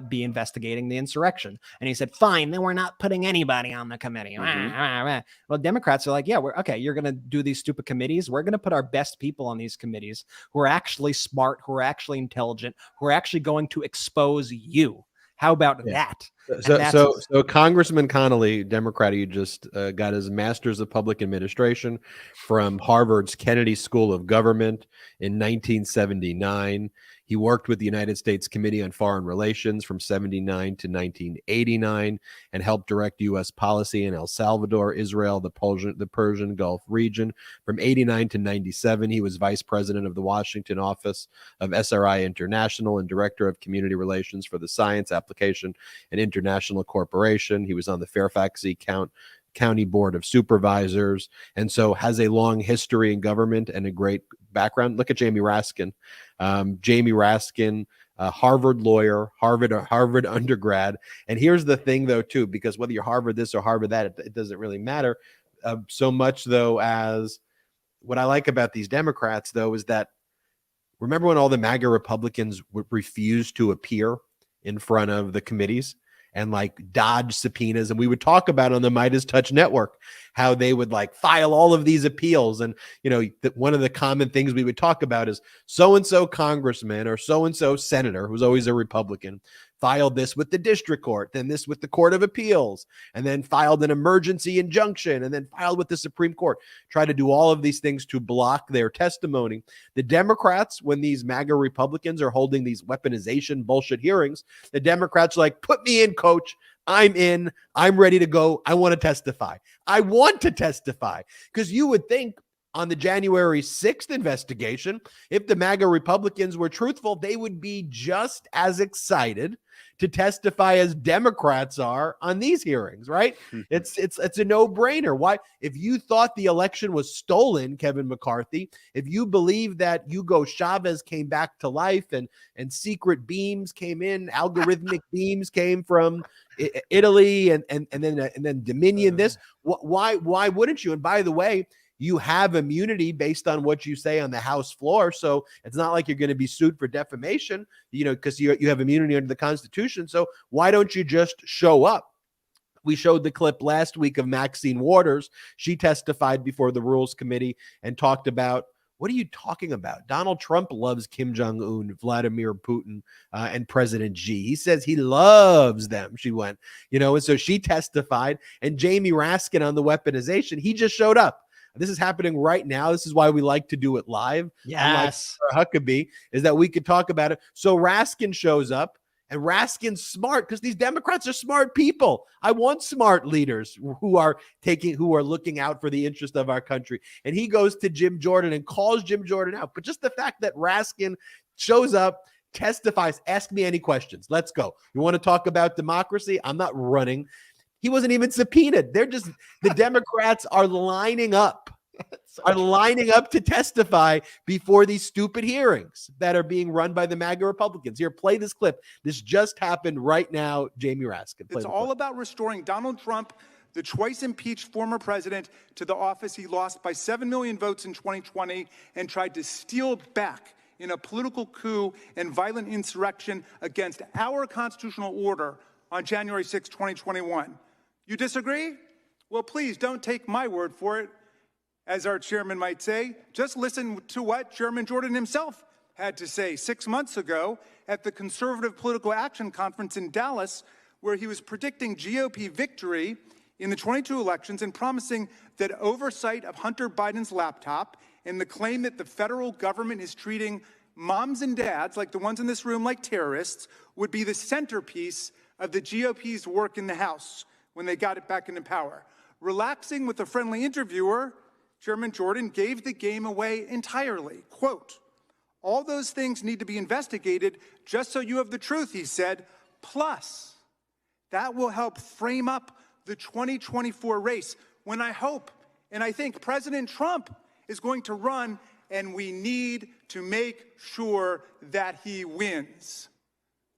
be investigating the insurrection. And he said, fine, then we're not putting anybody on the committee. Well, Democrats are like, yeah, you're going to do these stupid committees. We're going to put our best people on these committees who are actually smart, who are actually intelligent, who are actually going to expose you. How about that? So Congressman Connolly, Democrat, he just got his master's of public administration from Harvard's Kennedy School of Government in 1979. He worked with the United States Committee on Foreign Relations from 79 to 1989 and helped direct U.S. policy in El Salvador, Israel, the Persian Gulf region. From 89 to 97, he was vice president of the Washington office of SRI International and director of community relations for the Science Application and International Corporation. He was on the Fairfax County Board of Supervisors, and so has a long history in government and a great background. Look at Jamie Raskin. Jamie Raskin, Harvard lawyer, Harvard undergrad. And here's the thing, though, too, because whether you're Harvard this or Harvard that, it doesn't really matter so much, though, as what I like about these Democrats, though, is that remember when all the MAGA Republicans refused to appear in front of the committees and dodge subpoenas, and we would talk about on the Midas Touch Network how they would file all of these appeals, and one of the common things we would talk about is so-and-so congressman or so-and-so senator, who's always a Republican, filed this with the district court, then this with the Court of Appeals, and then filed an emergency injunction, and then filed with the Supreme Court. Try to do all of these things to block their testimony. The Democrats, when these MAGA Republicans are holding these weaponization bullshit hearings, the Democrats are like, put me in, coach. I'm in. I'm ready to go. I want to testify. I want to testify. Because you would think on the January 6th investigation, if the MAGA Republicans were truthful, they would be just as excited to testify as Democrats are on these hearings, right? It's a no-brainer. Why? If you thought the election was stolen, Kevin McCarthy, if you believe that Hugo Chavez came back to life and secret beams came in, algorithmic beams came from Italy and then Dominion, why wouldn't you? And by the way, you have immunity based on what you say on the House floor. So it's not like you're going to be sued for defamation, because you have immunity under the Constitution. So why don't you just show up? We showed the clip last week of Maxine Waters. She testified before the Rules Committee and talked about, what are you talking about? Donald Trump loves Kim Jong-un, Vladimir Putin, and President Xi. He says he loves them. She went, and so she testified. And Jamie Raskin on the weaponization, he just showed up. This is happening right now. This is why we like to do it live. Yes. Huckabee, is that we could talk about it. So Raskin shows up, and Raskin's smart because these Democrats are smart people. I want smart leaders who are looking out for the interest of our country. And he goes to Jim Jordan and calls Jim Jordan out. But just the fact that Raskin shows up, testifies, ask me any questions. Let's go. You want to talk about democracy? I'm not running. He wasn't even subpoenaed. The Democrats are lining up to testify before these stupid hearings that are being run by the MAGA Republicans. Here, play this clip. This just happened right now. Jamie Raskin. It's all about restoring Donald Trump, the twice impeached former president, to the office he lost by 7 million votes in 2020 and tried to steal back in a political coup and violent insurrection against our constitutional order on January 6, 2021. You disagree? Well, please don't take my word for it. As our chairman might say, just listen to what Chairman Jordan himself had to say 6 months ago at the Conservative Political Action Conference in Dallas, where he was predicting GOP victory in the 22 elections and promising that oversight of Hunter Biden's laptop and the claim that the federal government is treating moms and dads, like the ones in this room, like terrorists, would be the centerpiece of the GOP's work in the House when they got it back into power. Relaxing with a friendly interviewer, Chairman Jordan gave the game away entirely. Quote, all those things need to be investigated just so you have the truth, he said. Plus, that will help frame up the 2024 race when I hope and I think President Trump is going to run, and we need to make sure that he wins.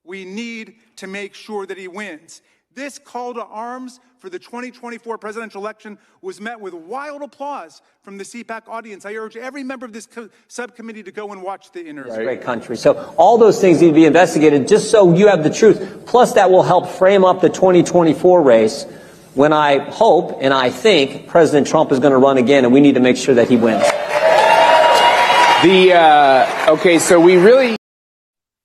We need to make sure that he wins. This call to arms for the 2024 presidential election was met with wild applause from the CPAC audience. I urge every member of this subcommittee to go and watch the interview. It's a great country. So all those things need to be investigated just so you have the truth. Plus, that will help frame up the 2024 race when I hope and I think President Trump is going to run again, and we need to make sure that he wins. Okay, so we really...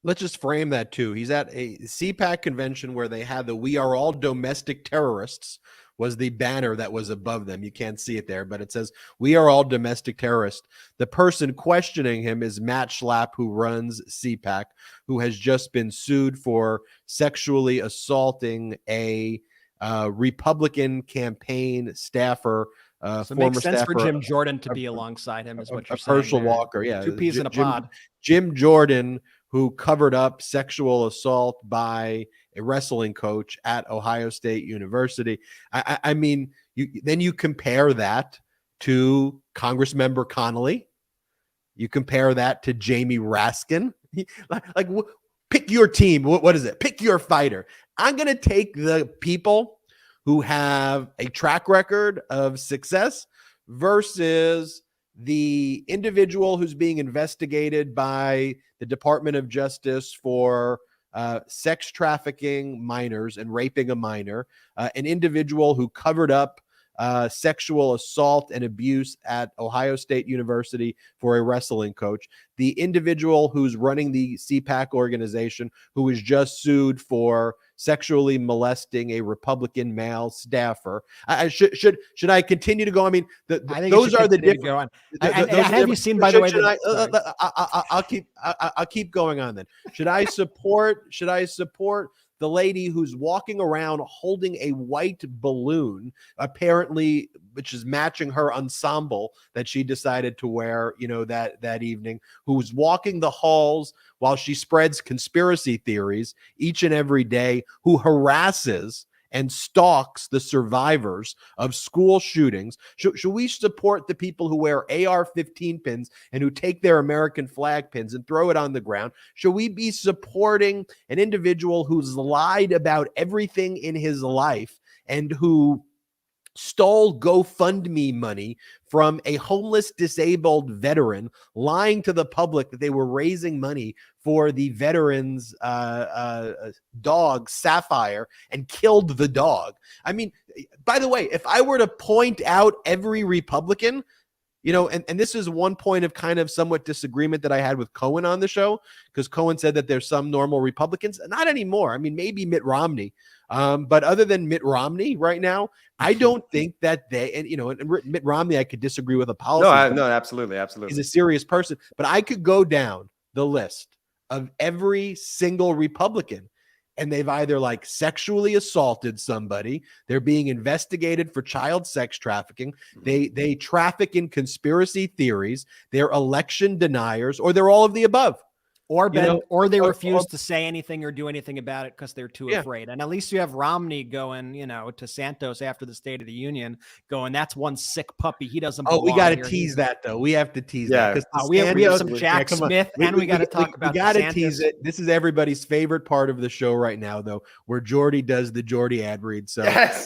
Let's just frame that too. He's at a CPAC convention where they had the "We Are All Domestic Terrorists" was the banner that was above them. You can't see it there, but it says, "We are all domestic terrorists." The person questioning him is Matt Schlapp, who runs CPAC, who has just been sued for sexually assaulting a Republican campaign staffer. So it makes sense for Jim Jordan to be alongside him, is what you're saying. Herschel Walker, yeah. Two peas in a pod. Jim Jordan, who covered up sexual assault by a wrestling coach at Ohio State University. I mean, then you compare that to Congressmember Connolly. You compare that to Jamie Raskin. Pick your team. What is it? Pick your fighter. I'm going to take the people who have a track record of success versus the individual who's being investigated by the Department of Justice for sex trafficking minors and raping a minor, an individual who covered up sexual assault and abuse at Ohio State University for a wrestling coach, the individual who's running the CPAC organization who was just sued for sexually molesting a Republican male staffer. Should I continue to go? I mean, those are the different. Have you seen, by the way? I'll keep going on then. Should I support the lady who's walking around holding a white balloon, apparently, which is matching her ensemble that she decided to wear, that evening, who's walking the halls while she spreads conspiracy theories each and every day, who harasses and stalks the survivors of school shootings? Should we support the people who wear AR-15 pins and who take their American flag pins and throw it on the ground? Should we be supporting an individual who's lied about everything in his life and who stole GoFundMe money from a homeless, disabled veteran, lying to the public that they were raising money for the veteran's dog, Sapphire, and killed the dog? I mean, by the way, if I were to point out every Republican, and this is one point of kind of somewhat disagreement that I had with Cohen on the show, because Cohen said that there's some normal Republicans. Not anymore. I mean, maybe Mitt Romney. But other than Mitt Romney right now, I don't think that and Mitt Romney, I could disagree with a policy. No, absolutely. He's a serious person. But I could go down the list of every single Republican, and they've either sexually assaulted somebody, they're being investigated for child sex trafficking, they traffic in conspiracy theories, they're election deniers, or they're all of the above. Or they refuse to say anything or do anything about it because they're too afraid. And at least you have Romney going, to Santos after the State of the Union, going, that's one sick puppy. He doesn't belong. We got to tease that, though. We have to tease that. We have some Jack Smith, and we got to talk about. We got to tease it. This is everybody's favorite part of the show right now, though, where Jordy does the Jordy ad read. So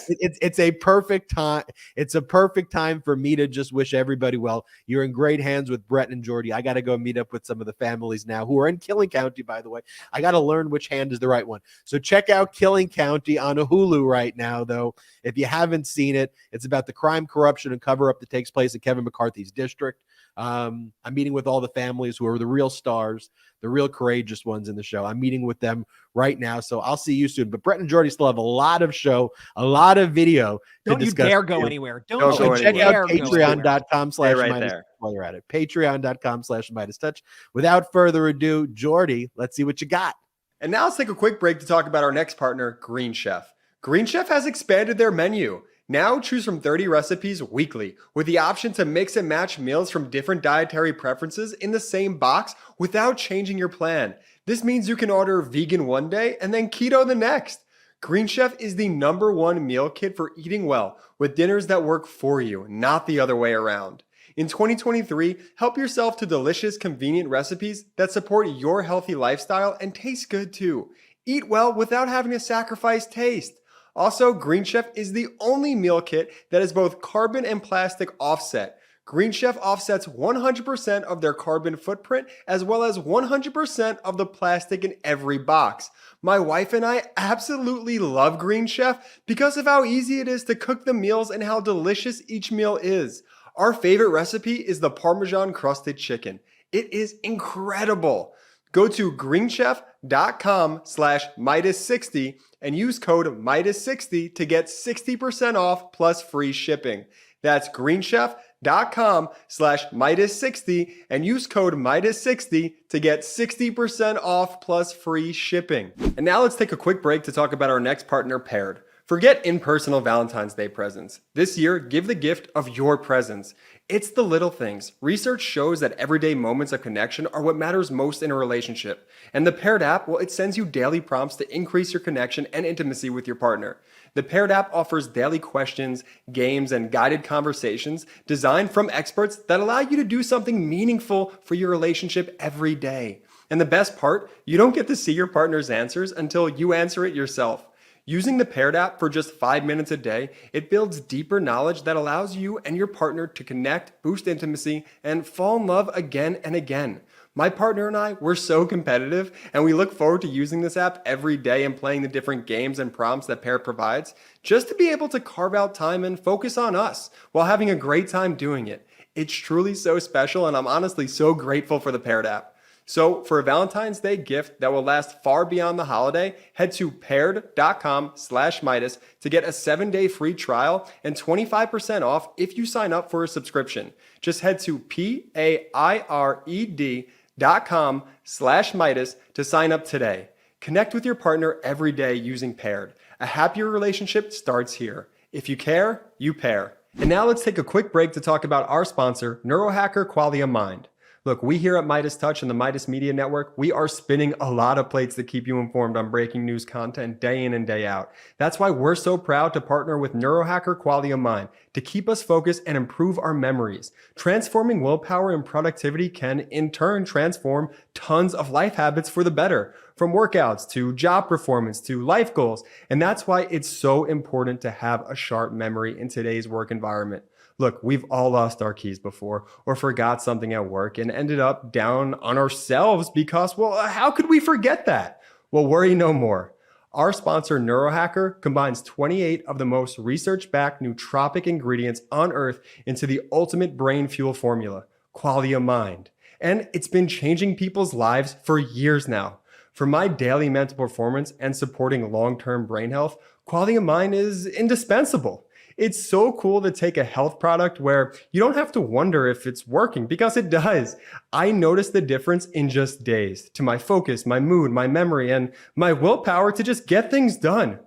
it's a perfect time. It's a perfect time for me to just wish everybody well. You're in great hands with Brett and Jordy. I got to go meet up with some of the families now who are in Killing County, by the way. I got to learn which hand is the right one. So check out Killing County on Hulu right now, though. If you haven't seen it, it's about the crime, corruption, and cover-up that takes place in Kevin McCarthy's district. I'm meeting with all the families who are the real stars, the real courageous ones in the show. I'm meeting with them right now, so I'll see you soon. But Brett and Jordy still have a lot of show, a lot of video to discuss. Don't you dare go anywhere. Don't you check dare out patreon.com/Midas. right there. While you're at it, patreon.com/Midas Touch. Without further ado, Jordy, let's see what you got. And now let's take a quick break to talk about our next partner, Green Chef. Green Chef has expanded their menu. Now choose from 30 recipes weekly with the option to mix and match meals from different dietary preferences in the same box without changing your plan. This means you can order vegan one day and then keto the next. Green Chef is the #1 meal kit for eating well with dinners that work for you, not the other way around. In 2023, help yourself to delicious, convenient recipes that support your healthy lifestyle and taste good too. Eat well without having to sacrifice taste. Also, Green Chef is the only meal kit that is both carbon and plastic offset. Green Chef offsets 100% of their carbon footprint as well as 100% of the plastic in every box. My wife and I absolutely love Green Chef because of how easy it is to cook the meals and how delicious each meal is. Our favorite recipe is the Parmesan crusted chicken. It is incredible. Go to greenchef.com/Midas60 and use code Midas60 to get 60% off plus free shipping. That's greenchef.com/Midas60 and use code Midas60 to get 60% off plus free shipping. And now let's take a quick break to talk about our next partner, Paired. Forget impersonal Valentine's Day presents. This year, give the gift of your presence. It's the little things. Research shows that everyday moments of connection are what matters most in a relationship. And the Paired app, well, it sends you daily prompts to increase your connection and intimacy with your partner. The Paired app offers daily questions, games, and guided conversations designed from experts that allow you to do something meaningful for your relationship every day. And the best part, you don't get to see your partner's answers until you answer it yourself. Using the Paired app for just 5 minutes a day, it builds deeper knowledge that allows you and your partner to connect, boost intimacy, and fall in love again and again. My partner and I, we're so competitive, and we look forward to using this app every day and playing the different games and prompts that Paired provides, just to be able to carve out time and focus on us while having a great time doing it. It's truly so special, and I'm honestly so grateful for the Paired app. So for a Valentine's Day gift that will last far beyond the holiday, head to paired.com/Midas to get a 7-day free trial and 25% off if you sign up for a subscription. Just head to paired.com/Midas to sign up today. Connect with your partner every day using Paired. A happier relationship starts here. If you care, you pair. And now let's take a quick break to talk about our sponsor, Neurohacker Qualia Mind. Look, we here at Midas Touch and the Midas Media Network, we are spinning a lot of plates to keep you informed on breaking news content day in and day out. That's why we're so proud to partner with Neurohacker Qualia Mind to keep us focused and improve our memories. Transforming willpower and productivity can, in turn, transform tons of life habits for the better, from workouts to job performance to life goals. And that's why it's so important to have a sharp memory in today's work environment. Look, we've all lost our keys before or forgot something at work and ended up down on ourselves because, well, how could we forget that? Well, worry no more. Our sponsor, Neurohacker, combines 28 of the most research-backed nootropic ingredients on Earth into the ultimate brain fuel formula, Qualia Mind. And it's been changing people's lives for years now. For my daily mental performance and supporting long-term brain health, Qualia Mind is indispensable. It's so cool to take a health product where you don't have to wonder if it's working, because it does. I noticed the difference in just days to my focus, my mood, my memory, and my willpower to just get things done.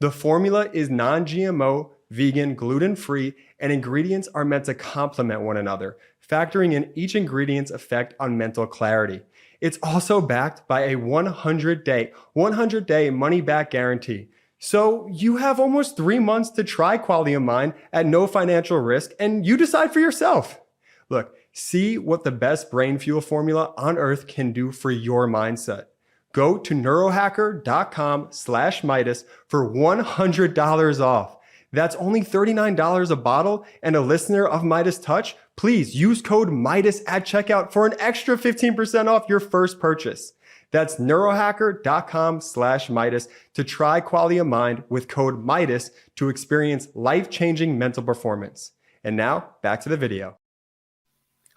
The formula is non-GMO, vegan, gluten-free, and ingredients are meant to complement one another, factoring in each ingredient's effect on mental clarity. It's also backed by a 100-day money-back guarantee. So you have almost 3 months to try Qualia Mind at no financial risk, and you decide for yourself. Look, see what the best brain fuel formula on earth can do for your mindset. Go to neurohacker.com/Midas for $100 off. That's only $39 a bottle, and a listener of Midas Touch, please use code Midas at checkout for an extra 15% off your first purchase. That's neurohacker.com/Midas to try Qualia Mind with code Midas to experience life-changing mental performance. And now, back to the video.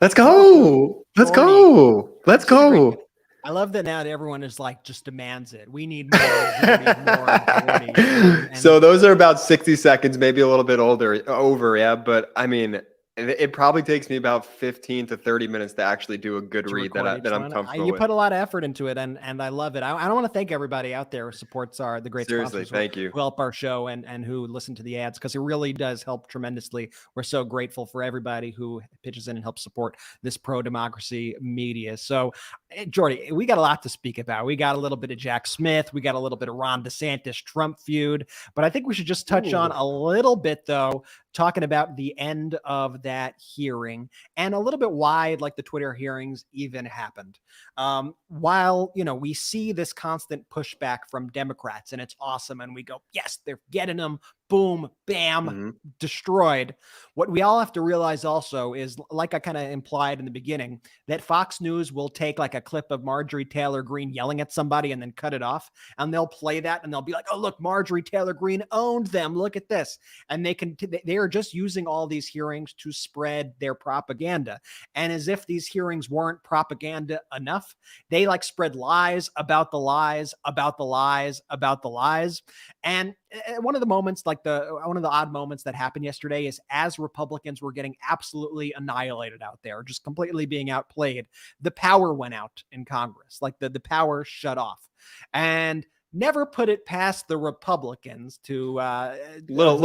Let's go! Let's go! Let's go! I love that now that everyone is like, just demands it. We need more. We need more. And So those are about 60 seconds, maybe a little bit over, yeah. But I mean, it probably takes me about 15 to 30 minutes to actually do a good read that I'm comfortable you with. put a lot of effort into it, and I love it. I want to thank everybody out there who supports the great Seriously, sponsors thank you. who help our show and who listen to the ads, because it really does help tremendously. We're so grateful for everybody who pitches in and helps support this pro-democracy media. So, Jordy, we got a lot to speak about. We got a little bit of Jack Smith. We got a little bit of Ron DeSantis Trump feud, but I think we should just touch on a little bit, though, talking about the end of that hearing and a little bit why, like, the Twitter hearings even happened. While, we see this constant pushback from Democrats, and it's awesome, and we go, yes, they're getting them, boom, bam, destroyed. What we all have to realize also is, like I kind of implied in the beginning, that Fox News will take like a clip of Marjorie Taylor Greene yelling at somebody and then cut it off, and they'll play that and they'll be like, oh, look, Marjorie Taylor Greene owned them. Look at this. And they are just using all these hearings to spread their propaganda. And as if these hearings weren't propaganda enough, they like spread lies about the lies, about the lies, about the lies. And one of the moments, like one of the odd moments that happened yesterday, is as Republicans were getting absolutely annihilated out there, just completely being outplayed, the power went out in Congress. Like the power shut off. And never put it past the Republicans to little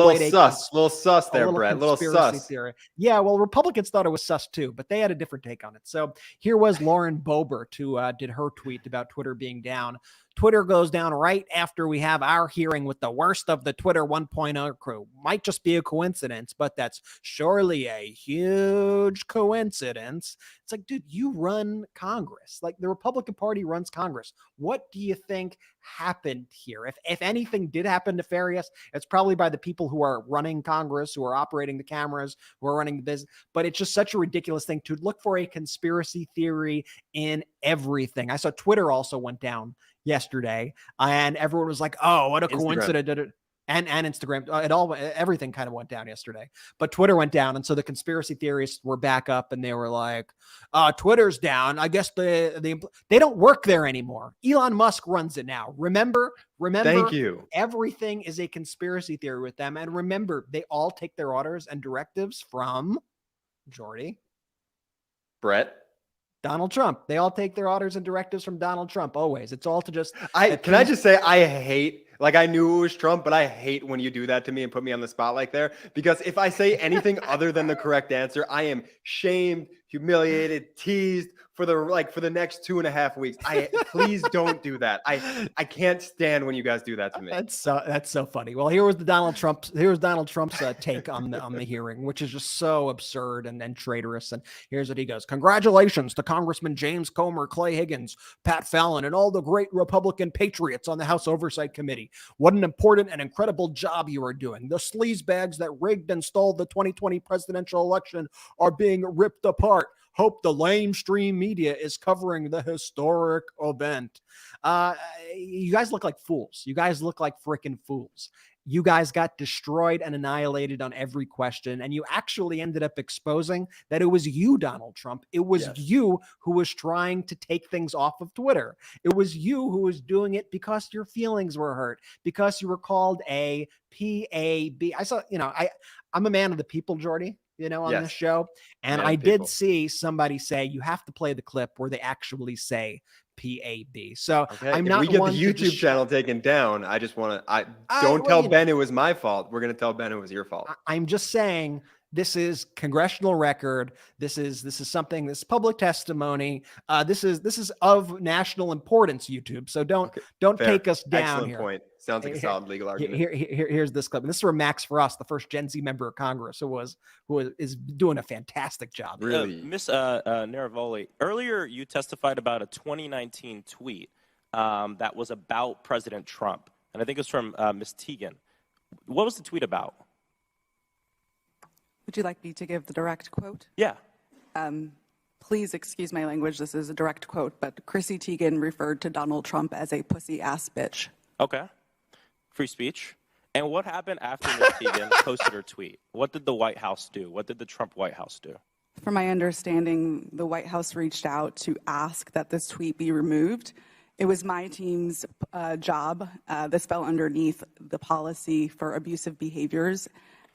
sus there, Brett. Little sus. Theory. Yeah, well, Republicans thought it was sus too, but they had a different take on it. So here was Lauren Boebert, who did her tweet about Twitter being down. Twitter goes down right after we have our hearing with the worst of the Twitter 1.0 crew. Might just be a coincidence, but that's surely a huge coincidence. It's like, dude, you run Congress. Like, the Republican Party runs Congress. What do you think happened here? If anything did happen nefarious, it's probably by the people who are running Congress, who are operating the cameras, who are running the business. But it's just such a ridiculous thing to look for a conspiracy theory in everything. I saw Twitter also went down yesterday, and everyone was like, "Oh, what a coincidence!" And Instagram, everything kind of went down yesterday, but Twitter went down, and so the conspiracy theorists were back up, and they were like, "Twitter's down. I guess they don't work there anymore. Elon Musk runs it now. Remember. Thank you. Everything is a conspiracy theory with them, and remember, they all take their orders and directives from Jordy, Brett, Donald Trump. They all take their orders and directives from Donald Trump. Always, it's all to just. I just say I hate. Like, I knew it was Trump, but I hate when you do that to me and put me on the spot like there, because if I say anything other than the correct answer, I am shamed, humiliated, teased for the next 2.5 weeks. Please don't do that. I can't stand when you guys do that to me. That's so funny. Well, here was Donald Trump's take on the hearing, which is just so absurd and traitorous. And here's what he goes: "Congratulations to Congressman James Comer, Clay Higgins, Pat Fallon, and all the great Republican patriots on the House Oversight Committee. What an important and incredible job you are doing. The sleazebags that rigged and stole the 2020 presidential election are being ripped apart. Hope the lamestream media is covering the historic event." You guys look like fools. You guys look like freaking fools. You guys got destroyed and annihilated on every question, and you actually ended up exposing that it was you, Donald Trump. It was you who was trying to take things off of Twitter. It was you who was doing it because your feelings were hurt, because you were called a PAB. I'm a man of the people, Jordy, on this show. And I did see somebody say, you have to play the clip where they actually say PAB. So I'm not. If we get the YouTube channel taken down, I just want to. Don't tell Ben it was my fault. We're going to tell Ben it was your fault. I'm just saying, this is congressional record. This is something. This public testimony. This is of national importance. YouTube. So don't take us down. Excellent here. point. Sounds like a solid legal argument. Here's this clip. And this is from Max Frost, the first Gen Z member of Congress, who is doing a fantastic job. Really, Miss Naravoli, earlier you testified about a 2019 tweet that was about President Trump, and I think it was from Miss Teigen. What was the tweet about? Would you like me to give the direct quote? Yeah. Please excuse my language. This is a direct quote, but Chrissy Teigen referred to Donald Trump as a pussy ass bitch. Okay. Free speech. And what happened after Ms. Teigen posted her tweet? What did the White House do? What did the Trump White House do? From my understanding, the White House reached out to ask that this tweet be removed. It was my team's job. This fell underneath the policy for abusive behaviors,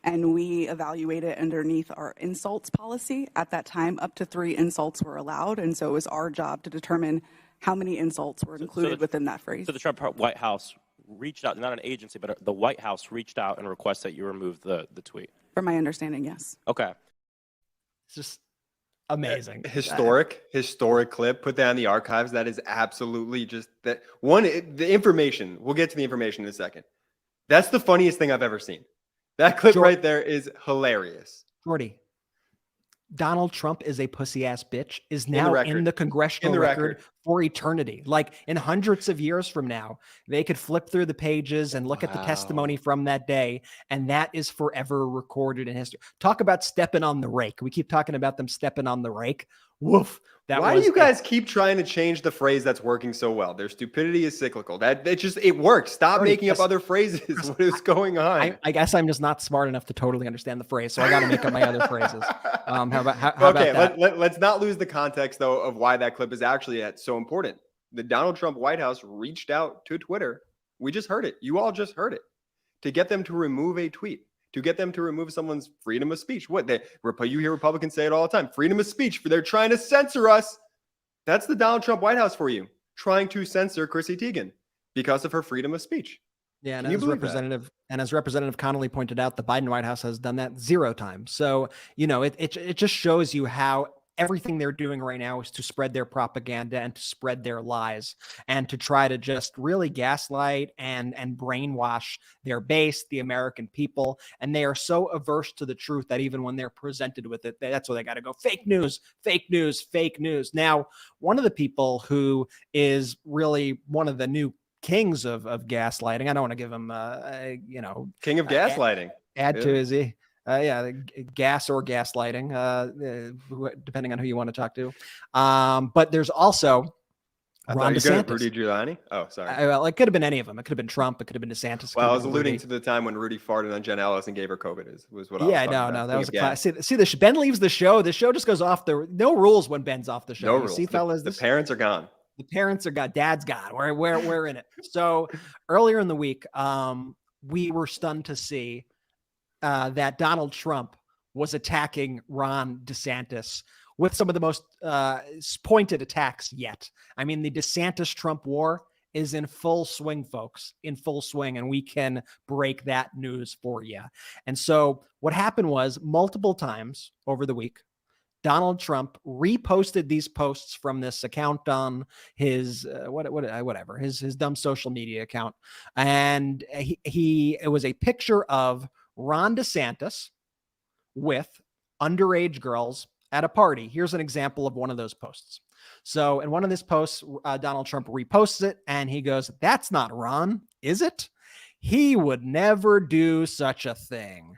and we evaluated underneath our insults policy. At that time, up to 3 insults were allowed, and so it was our job to determine how many insults were included within that phrase. So the Trump White House reached out, not an agency, but the White House reached out and requested that you remove the tweet. From my understanding, yes. Okay. It's just amazing. Historic clip. Put that in the archives. That is absolutely just that one. The information. We'll get to the information in a second. That's the funniest thing I've ever seen. That clip right there is hilarious. Jordy, Donald Trump is a pussy ass bitch is now in the congressional record for eternity. Like in hundreds of years from now, they could flip through the pages and look at the testimony from that day, and that is forever recorded in history. Talk about stepping on the rake. We keep talking about them stepping on the rake. Woof. Why do you guys keep trying to change the phrase that's working so well? Their stupidity is cyclical. It works. Stop making up other phrases. What is going on? I guess I'm just not smart enough to totally understand the phrase, so I got to make up my other phrases. How about that? Let's not lose the context though of why that clip is actually so important. The Donald Trump White House reached out to Twitter. We just heard it. You all just heard it, to get them to remove a tweet, to get them to remove someone's freedom of speech. You hear Republicans say it all the time, freedom of speech. They're trying to censor us. That's the Donald Trump White House for you, trying to censor Chrissy Teigen because of her freedom of speech. Yeah, and as Representative Connolly pointed out, the Biden White House has done that 0 times. So, it just shows you how everything they're doing right now is to spread their propaganda and to spread their lies and to try to just really gaslight and brainwash their base, the American people. And they are so averse to the truth that even when they're presented with it, that's where they got to go. Fake news, fake news, fake news. Now, one of the people who is really one of the new kings of gaslighting, I don't want to give him, king of gaslighting. Add to his gas or gaslighting, depending on who you want to talk to. But there's also I Ron thought you were DeSantis. Rudy Giuliani. Oh, sorry. Well, it could have been any of them. It could have been Trump. It could have been DeSantis. Well, I was alluding to the time when Rudy farted on Jen Ellis and gave her COVID. Was what I was talking about. No, that Think was a again. class. See, Ben leaves the show. The show just goes off no rules when Ben's off the show. No You rules. see, fellas, The parents are gone. The parents are gone. Dad's gone. We're in it. So earlier in the week, we were stunned to see that Donald Trump was attacking Ron DeSantis with some of the most pointed attacks yet. I mean, the DeSantis-Trump war is in full swing, folks, in full swing, and we can break that news for you. And so what happened was multiple times over the week, Donald Trump reposted these posts from this account on his whatever his dumb social media account, and it was a picture of Ron DeSantis with underage girls at a party. Here's an example of one of those posts. So in one of these posts, Donald Trump reposts it, and he goes, "That's not Ron, is it? He would never do such a thing."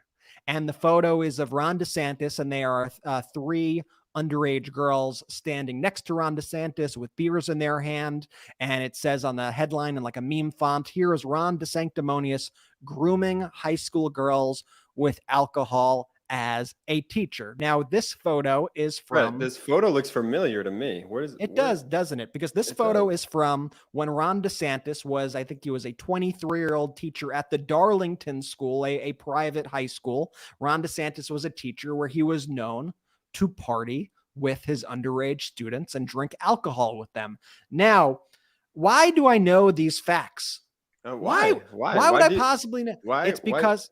And the photo is of Ron DeSantis, and they are 3 underage girls standing next to Ron DeSantis with beers in their hand. And it says on the headline in like a meme font, "Here is Ron DeSanctimonious grooming high school girls with alcohol as a teacher." Now, this photo is from... This photo looks familiar to me. It does, doesn't it? Because this photo is from when Ron DeSantis was, I think he was a 23-year-old teacher at the Darlington School, a private high school. Ron DeSantis was a teacher where he was known to party with his underage students and drink alcohol with them. Now, why do I know these facts? Why would I possibly know? It's because...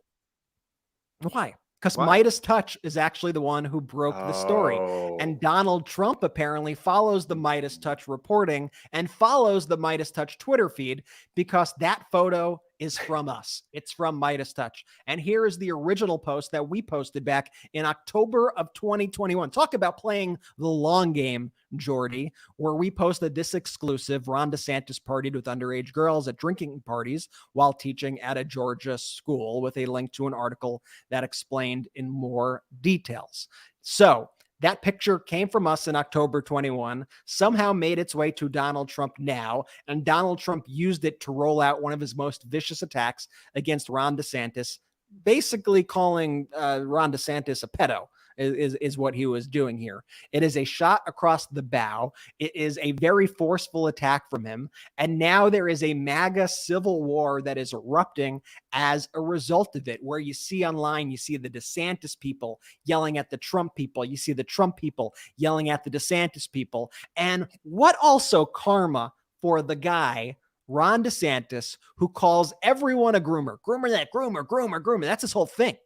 Why? Because Midas Touch is actually the one who broke the story. And Donald Trump apparently follows the Midas Touch reporting and follows the Midas Touch Twitter feed because that photo is from us. It's from Midas Touch. And here is the original post that we posted back in October of 2021. Talk about playing the long game, Jordy, where we posted this exclusive Ron DeSantis partied with underage girls at drinking parties while teaching at a Georgia school, with a link to an article that explained in more details. So that picture came from us in October 21, somehow made its way to Donald Trump now, and Donald Trump used it to roll out one of his most vicious attacks against Ron DeSantis, basically calling Ron DeSantis a pedo. Is what he was doing here. It is a shot across the bow. It is a very forceful attack from him. And now there is a MAGA civil war that is erupting as a result of it, where you see online, you see the DeSantis people yelling at the Trump people. You see the Trump people yelling at the DeSantis people. And what also karma for the guy, Ron DeSantis, who calls everyone a groomer. Groomer that, groomer. That's his whole thing.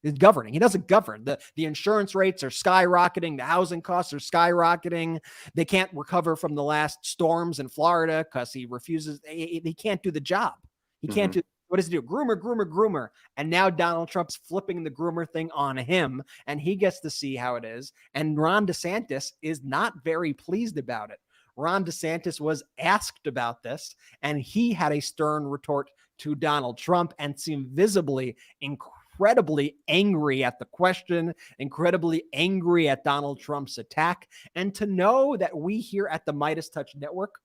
Is governing. He doesn't govern. The insurance rates are skyrocketing. The housing costs are skyrocketing. They can't recover from the last storms in Florida because he refuses. He can't do the job. He can't do. What does he do? Groomer. And now Donald Trump's flipping the groomer thing on him, and he gets to see how it is. And Ron DeSantis is not very pleased about it. Ron DeSantis was asked about this, and he had a stern retort to Donald Trump and seemed visibly incredibly angry at the question, incredibly angry at Donald Trump's attack. And to know that we here at the Midas Touch Network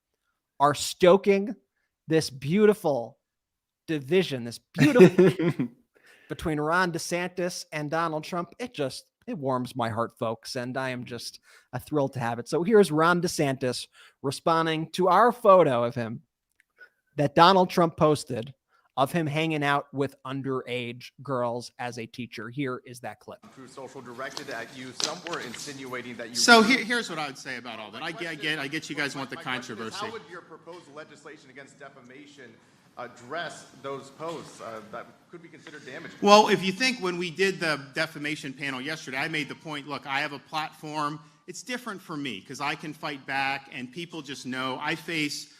are stoking this beautiful division, this beautiful between Ron DeSantis and Donald Trump, it warms my heart, folks. And I am just thrilled to have it. So here's Ron DeSantis responding to our photo of him that Donald Trump posted of him hanging out with underage girls as a teacher. Here is that clip. True Social directed at you. Some were insinuating that you... So here's what I would say about all that. I get you guys want the controversy. How would your proposed legislation against defamation address those posts that could be considered damaging? Well, if you think when we did the defamation panel yesterday, I made the point, look, I have a platform. It's different for me because I can fight back, and people just know I face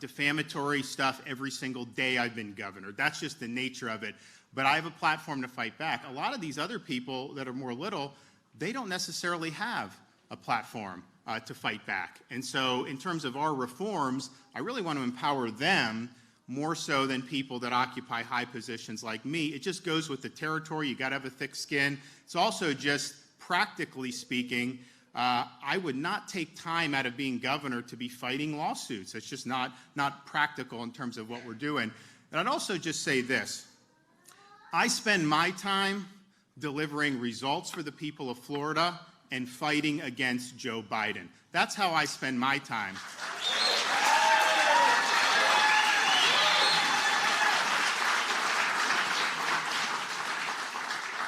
defamatory stuff every single day I've been governor. That's just the nature of it. But I have a platform to fight back. A lot of these other people that are more little, they don't necessarily have a platform to fight back. And so in terms of our reforms, I really want to empower them more so than people that occupy high positions like me. It just goes with the territory. You got to have a thick skin. It's also just practically speaking, I would not take time out of being governor to be fighting lawsuits. It's just not practical in terms of what we're doing. And I'd also just say this. I spend my time delivering results for the people of Florida and fighting against Joe Biden. That's how I spend my time.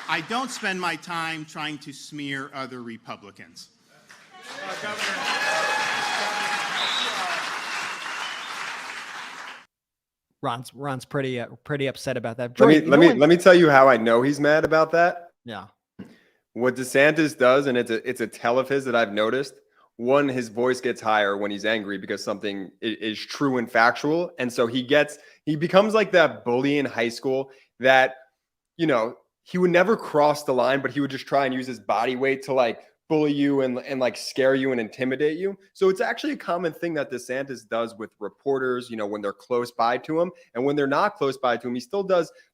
I don't spend my time trying to smear other Republicans. Ron's pretty upset about that. Let me tell you how I know he's mad about that. Yeah. What DeSantis does, and it's a tell of his that I've noticed. One, his voice gets higher when he's angry because something is true and factual, and so he becomes like that bully in high school that, you know, he would never cross the line, but he would just try and use his body weight to like bully you and like scare you and intimidate you. So it's actually a common thing that DeSantis does with reporters, you know, when they're close by to him, and when they're not close by to him, he still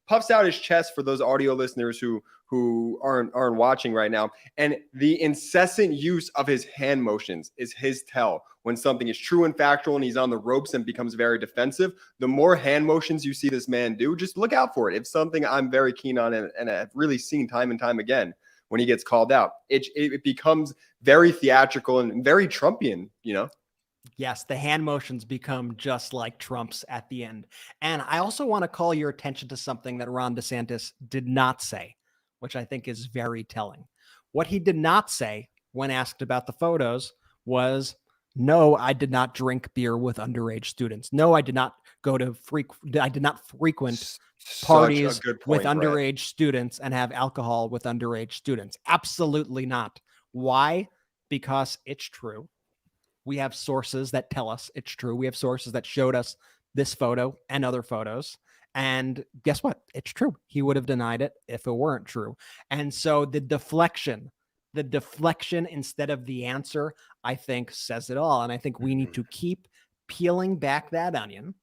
puffs out his chest for those audio listeners who aren't watching right now. And the incessant use of his hand motions is his tell when something is true and factual and he's on the ropes and becomes very defensive. The more hand motions you see this man do, just look out for it. It's something I'm very keen on and I've really seen time and time again. When he gets called out, it becomes very theatrical and very Trumpian, you know? Yes, the hand motions become just like Trump's at the end. And I also want to call your attention to something that Ron DeSantis did not say, which I think is very telling. What he did not say when asked about the photos was, no, I did not drink beer with underage students. No, I did not frequent parties with underage students and have alcohol with underage students. Absolutely not. Why? Because it's true. We have sources that tell us it's true. We have sources that showed us this photo and other photos. And guess what? It's true. He would have denied it if it weren't true. And so the deflection instead of the answer, I think says it all. And I think we need to keep peeling back that onion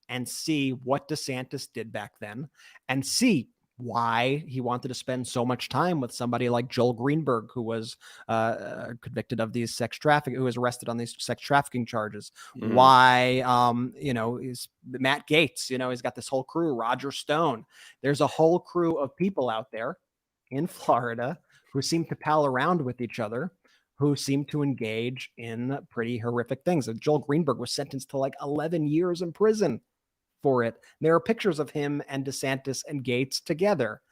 and see what DeSantis did back then and see why he wanted to spend so much time with somebody like Joel Greenberg, who was convicted of these who was arrested on these sex trafficking charges. Mm-hmm. Why, is Matt Gaetz, he's got this whole crew, Roger Stone. There's a whole crew of people out there in Florida who seem to pal around with each other, who seem to engage in pretty horrific things. And Joel Greenberg was sentenced to like 11 years in prison for it. There are pictures of him and DeSantis and Gaetz together.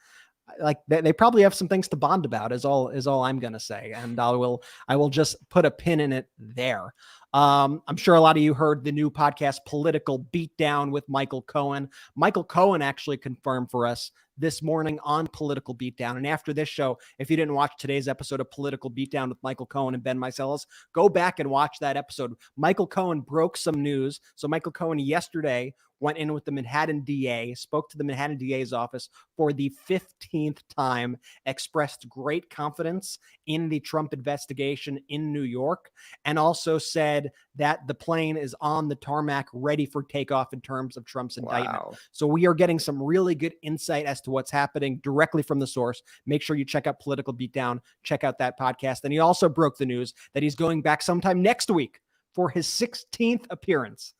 Like they probably have some things to bond about is all I'm going to say. And I will just put a pin in it there. I'm sure a lot of you heard the new podcast, Political Beatdown with Michael Cohen. Michael Cohen actually confirmed for us this morning on Political Beatdown. And after this show, if you didn't watch today's episode of Political Beatdown with Michael Cohen and Ben Meiselas, go back and watch that episode. Michael Cohen broke some news. So Michael Cohen yesterday went in with the Manhattan DA, spoke to the Manhattan DA's office for the 15th time, expressed great confidence in the Trump investigation in New York, and also said that the plane is on the tarmac ready for takeoff in terms of Trump's indictment. So we are getting some really good insight as to what's happening directly from the source. Make sure you check out Political Beatdown, check out that podcast. And he also broke the news that he's going back sometime next week for his 16th appearance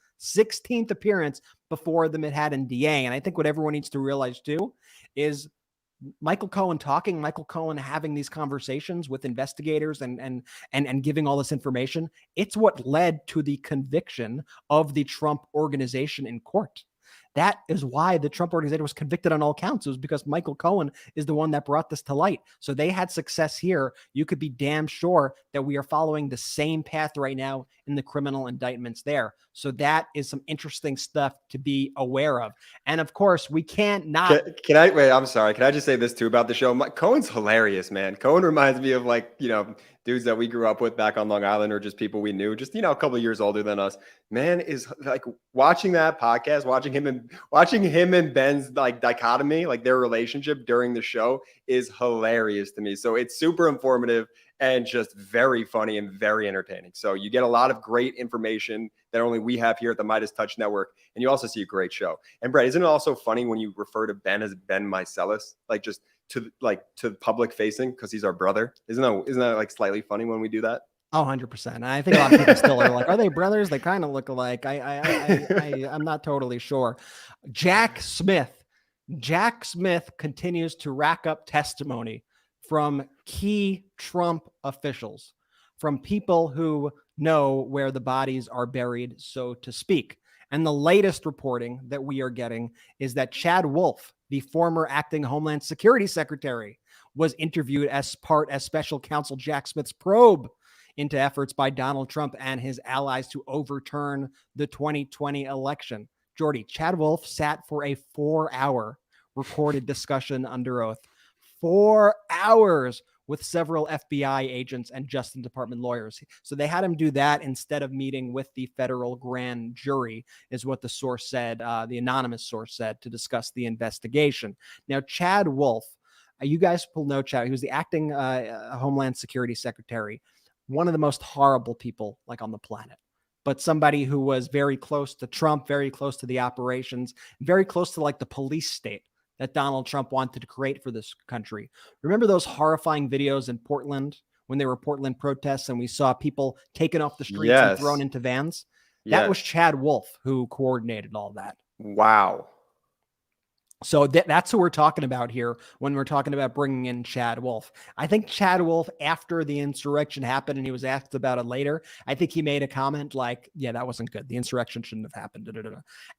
before the Manhattan DA. And I think what everyone needs to realize too is Michael Cohen having these conversations with investigators and giving all this information. It's what led to the conviction of the Trump organization in court. That is why the Trump organization was convicted on all counts. It was because Michael Cohen is the one that brought this to light. So they had success here. You could be damn sure that we are following the same path right now in the criminal indictments there. So that is some interesting stuff to be aware of. And of course, we can't not. Can I wait? I'm sorry. Can I just say this too about the show? Cohen's hilarious, man. Cohen reminds me of dudes that we grew up with back on Long Island, or just people we knew, just, a couple of years older than us. Man, is like watching that podcast, watching him and Ben's like dichotomy, like their relationship during the show is hilarious to me. So it's super informative and just very funny and very entertaining. So you get a lot of great information that only we have here at the Midas Touch Network. And you also see a great show. And Brett, isn't it also funny when you refer to Ben as Ben Meiselas? Like just to public facing because he's our brother? Isn't that like slightly funny when we do that? Oh, 100%. And I think a lot of people still are like, are they brothers? They kind of look alike. I'm not totally sure. Jack Smith continues to rack up testimony from key Trump officials, from people who know where the bodies are buried, so to speak. And the latest reporting that we are getting is that Chad Wolf, the former acting Homeland Security Secretary, was interviewed as special counsel Jack Smith's probe into efforts by Donald Trump and his allies to overturn the 2020 election. Jordy, Chad Wolf sat for a 4-hour recorded discussion under oath. 4 hours with several FBI agents and Justice Department lawyers. So they had him do that instead of meeting with the federal grand jury, is what the source said, the anonymous source said, to discuss the investigation. Now, Chad Wolf, you guys will know Chad. He was the acting Homeland Security Secretary, one of the most horrible people like on the planet, but somebody who was very close to Trump, very close to the operations, very close to like the police state that Donald Trump wanted to create for this country. Remember those horrifying videos in Portland when there were Portland protests and we saw people taken off the streets and thrown into vans? That was Chad Wolf who coordinated all that. Wow. So that's who we're talking about here when we're talking about bringing in Chad Wolf. I think Chad Wolf, after the insurrection happened and he was asked about it later, I think he made a comment like, yeah, that wasn't good. The insurrection shouldn't have happened.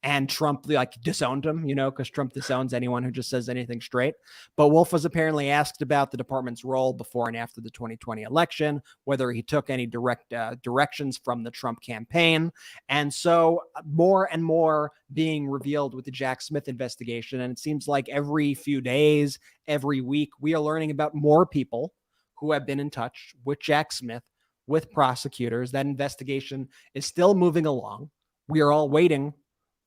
And Trump like disowned him, because Trump disowns anyone who just says anything straight. But Wolf was apparently asked about the department's role before and after the 2020 election, whether he took any direct directions from the Trump campaign. And so more and more being revealed with the Jack Smith investigation. And it seems like every few days, every week, we are learning about more people who have been in touch with Jack Smith, with prosecutors. That investigation is still moving along. We are all waiting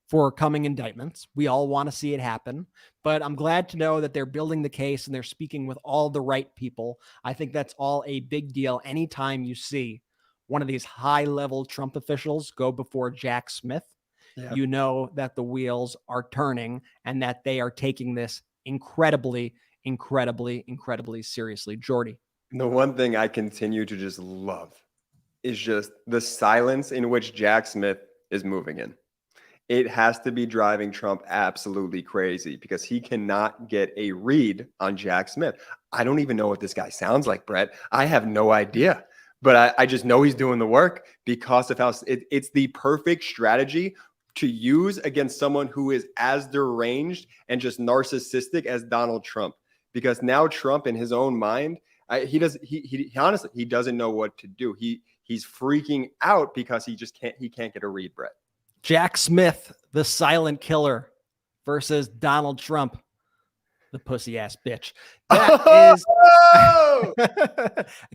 for coming indictments. We all want to see it happen, but I'm glad to know that they're building the case and they're speaking with all the right people. I think that's all a big deal. Anytime you see one of these high-level Trump officials go before Jack Smith, you know that the wheels are turning and that they are taking this incredibly, incredibly, incredibly seriously. Jordy. The one thing I continue to just love is just the silence in which Jack Smith is moving in. It has to be driving Trump absolutely crazy because he cannot get a read on Jack Smith. I don't even know what this guy sounds like, Brett. I have no idea. But I just know he's doing the work because of how it's the perfect strategy to use against someone who is as deranged and just narcissistic as Donald Trump. Because now Trump, in his own mind, he honestly, he doesn't know what to do. He's freaking out because he can't get a read, Brett. Jack Smith, the silent killer, versus Donald Trump, the pussy ass bitch. That is.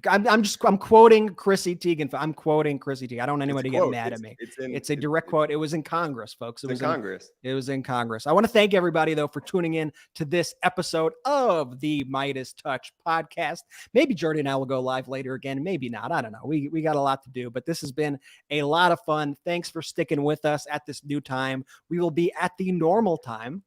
I'm quoting Chrissy Teigen. I'm quoting Chrissy Teigen. I don't want anyone to get mad at me. It's a direct quote. It was in Congress, folks. It was in Congress. It was in Congress. I want to thank everybody though for tuning in to this episode of the Midas Touch podcast. Maybe Jordy and I will go live later again. Maybe not. I don't know. We got a lot to do, but this has been a lot of fun. Thanks for sticking with us at this new time. We will be at the normal time,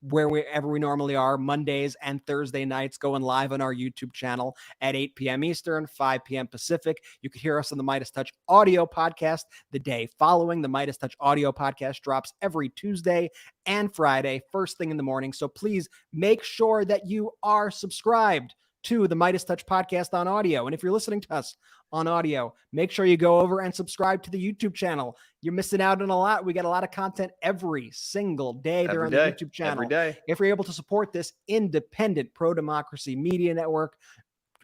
wherever we normally are, Mondays and Thursday nights, going live on our YouTube channel at 8 p.m. Eastern, 5 p.m. Pacific. You can hear us on the Midas Touch audio podcast the day following. The Midas Touch audio podcast drops every Tuesday and Friday, first thing in the morning. So please make sure that you are subscribed to the Midas Touch podcast on audio. And if you're listening to us on audio, make sure you go over and subscribe to the YouTube channel. You're missing out on a lot. We got a lot of content every single day there on the YouTube channel. Every day. If you're able to support this independent pro-democracy media network,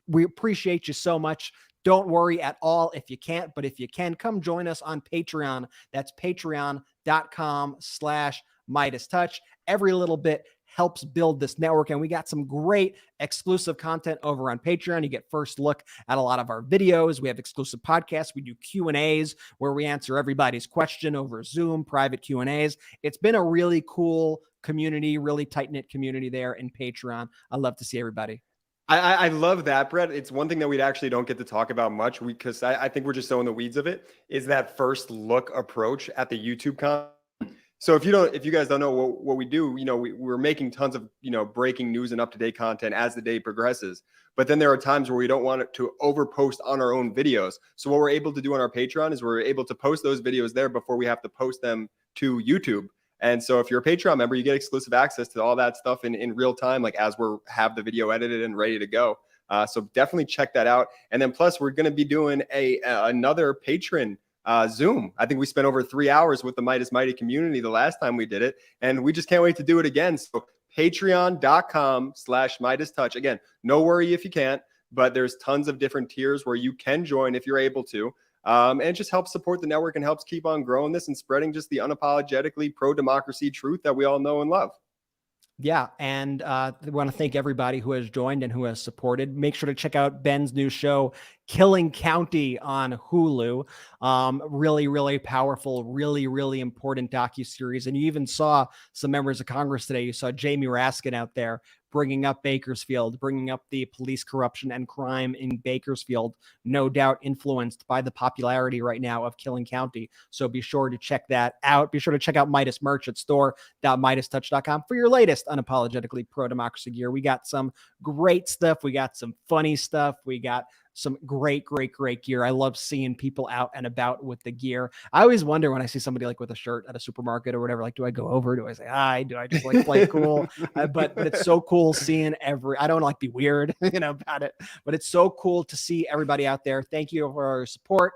we appreciate you so much. Don't worry at all if you can't, but if you can, come join us on Patreon. That's patreon.com/Midas Touch. Every little bit helps build this network, and we got some great exclusive content over on Patreon. You get first look at a lot of our videos. We have exclusive podcasts. We do Q&As where we answer everybody's question over Zoom, private Q&As. It's been a really cool community, really tight-knit community there in Patreon. I love to see everybody. I love that, Brett. It's one thing that we actually don't get to talk about much because I think we're just so in the weeds of it, is that first look approach at the YouTube content. So if you guys don't know what we do, we're making tons of, breaking news and up-to-date content as the day progresses. But then there are times where we don't want it to overpost on our own videos. So what we're able to do on our Patreon is we're able to post those videos there before we have to post them to YouTube. And so if you're a Patreon member, you get exclusive access to all that stuff in real time, like as have the video edited and ready to go. So definitely check that out. And then plus we're going to be doing another patron Zoom. I think we spent over 3 hours with the Midas Mighty community the last time we did it. And we just can't wait to do it again. So patreon.com/MidasTouch. Again, no worry if you can't, but there's tons of different tiers where you can join if you're able to. And it just helps support the network and helps keep on growing this and spreading just the unapologetically pro-democracy truth that we all know and love. Yeah, and I want to thank everybody who has joined and who has supported. Make sure to check out Ben's new show, Killing County, on Hulu. Really, really powerful, really, really important docuseries. And you even saw some members of Congress today. You saw Jamie Raskin out there bringing up Bakersfield, bringing up the police corruption and crime in Bakersfield, no doubt influenced by the popularity right now of Killing County. So be sure to check that out. Be sure to check out Midas merch at store.midastouch.com for your latest unapologetically pro-democracy gear. We got some great stuff. We got some funny stuff. We got some great gear. I love seeing people out and about with the gear. I always wonder when I see somebody like with a shirt at a supermarket or whatever, like, do I go over? Do I say hi? Do I just like play cool? But it's so cool seeing I don't like be weird, about it, but it's so cool to see everybody out there. Thank you for your support.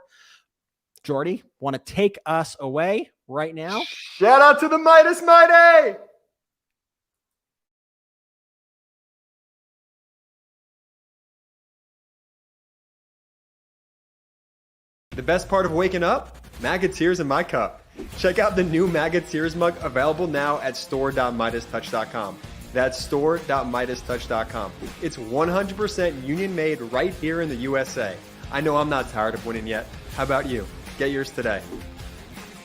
Jordy, want to take us away right now? Shout out to the Midas Mighty! The best part of waking up? MAGA tears in my cup. Check out the new MAGA tears mug available now at store.midastouch.com. That's store.midastouch.com. It's 100% union made right here in the USA. I know I'm not tired of winning yet. How about you? Get yours today.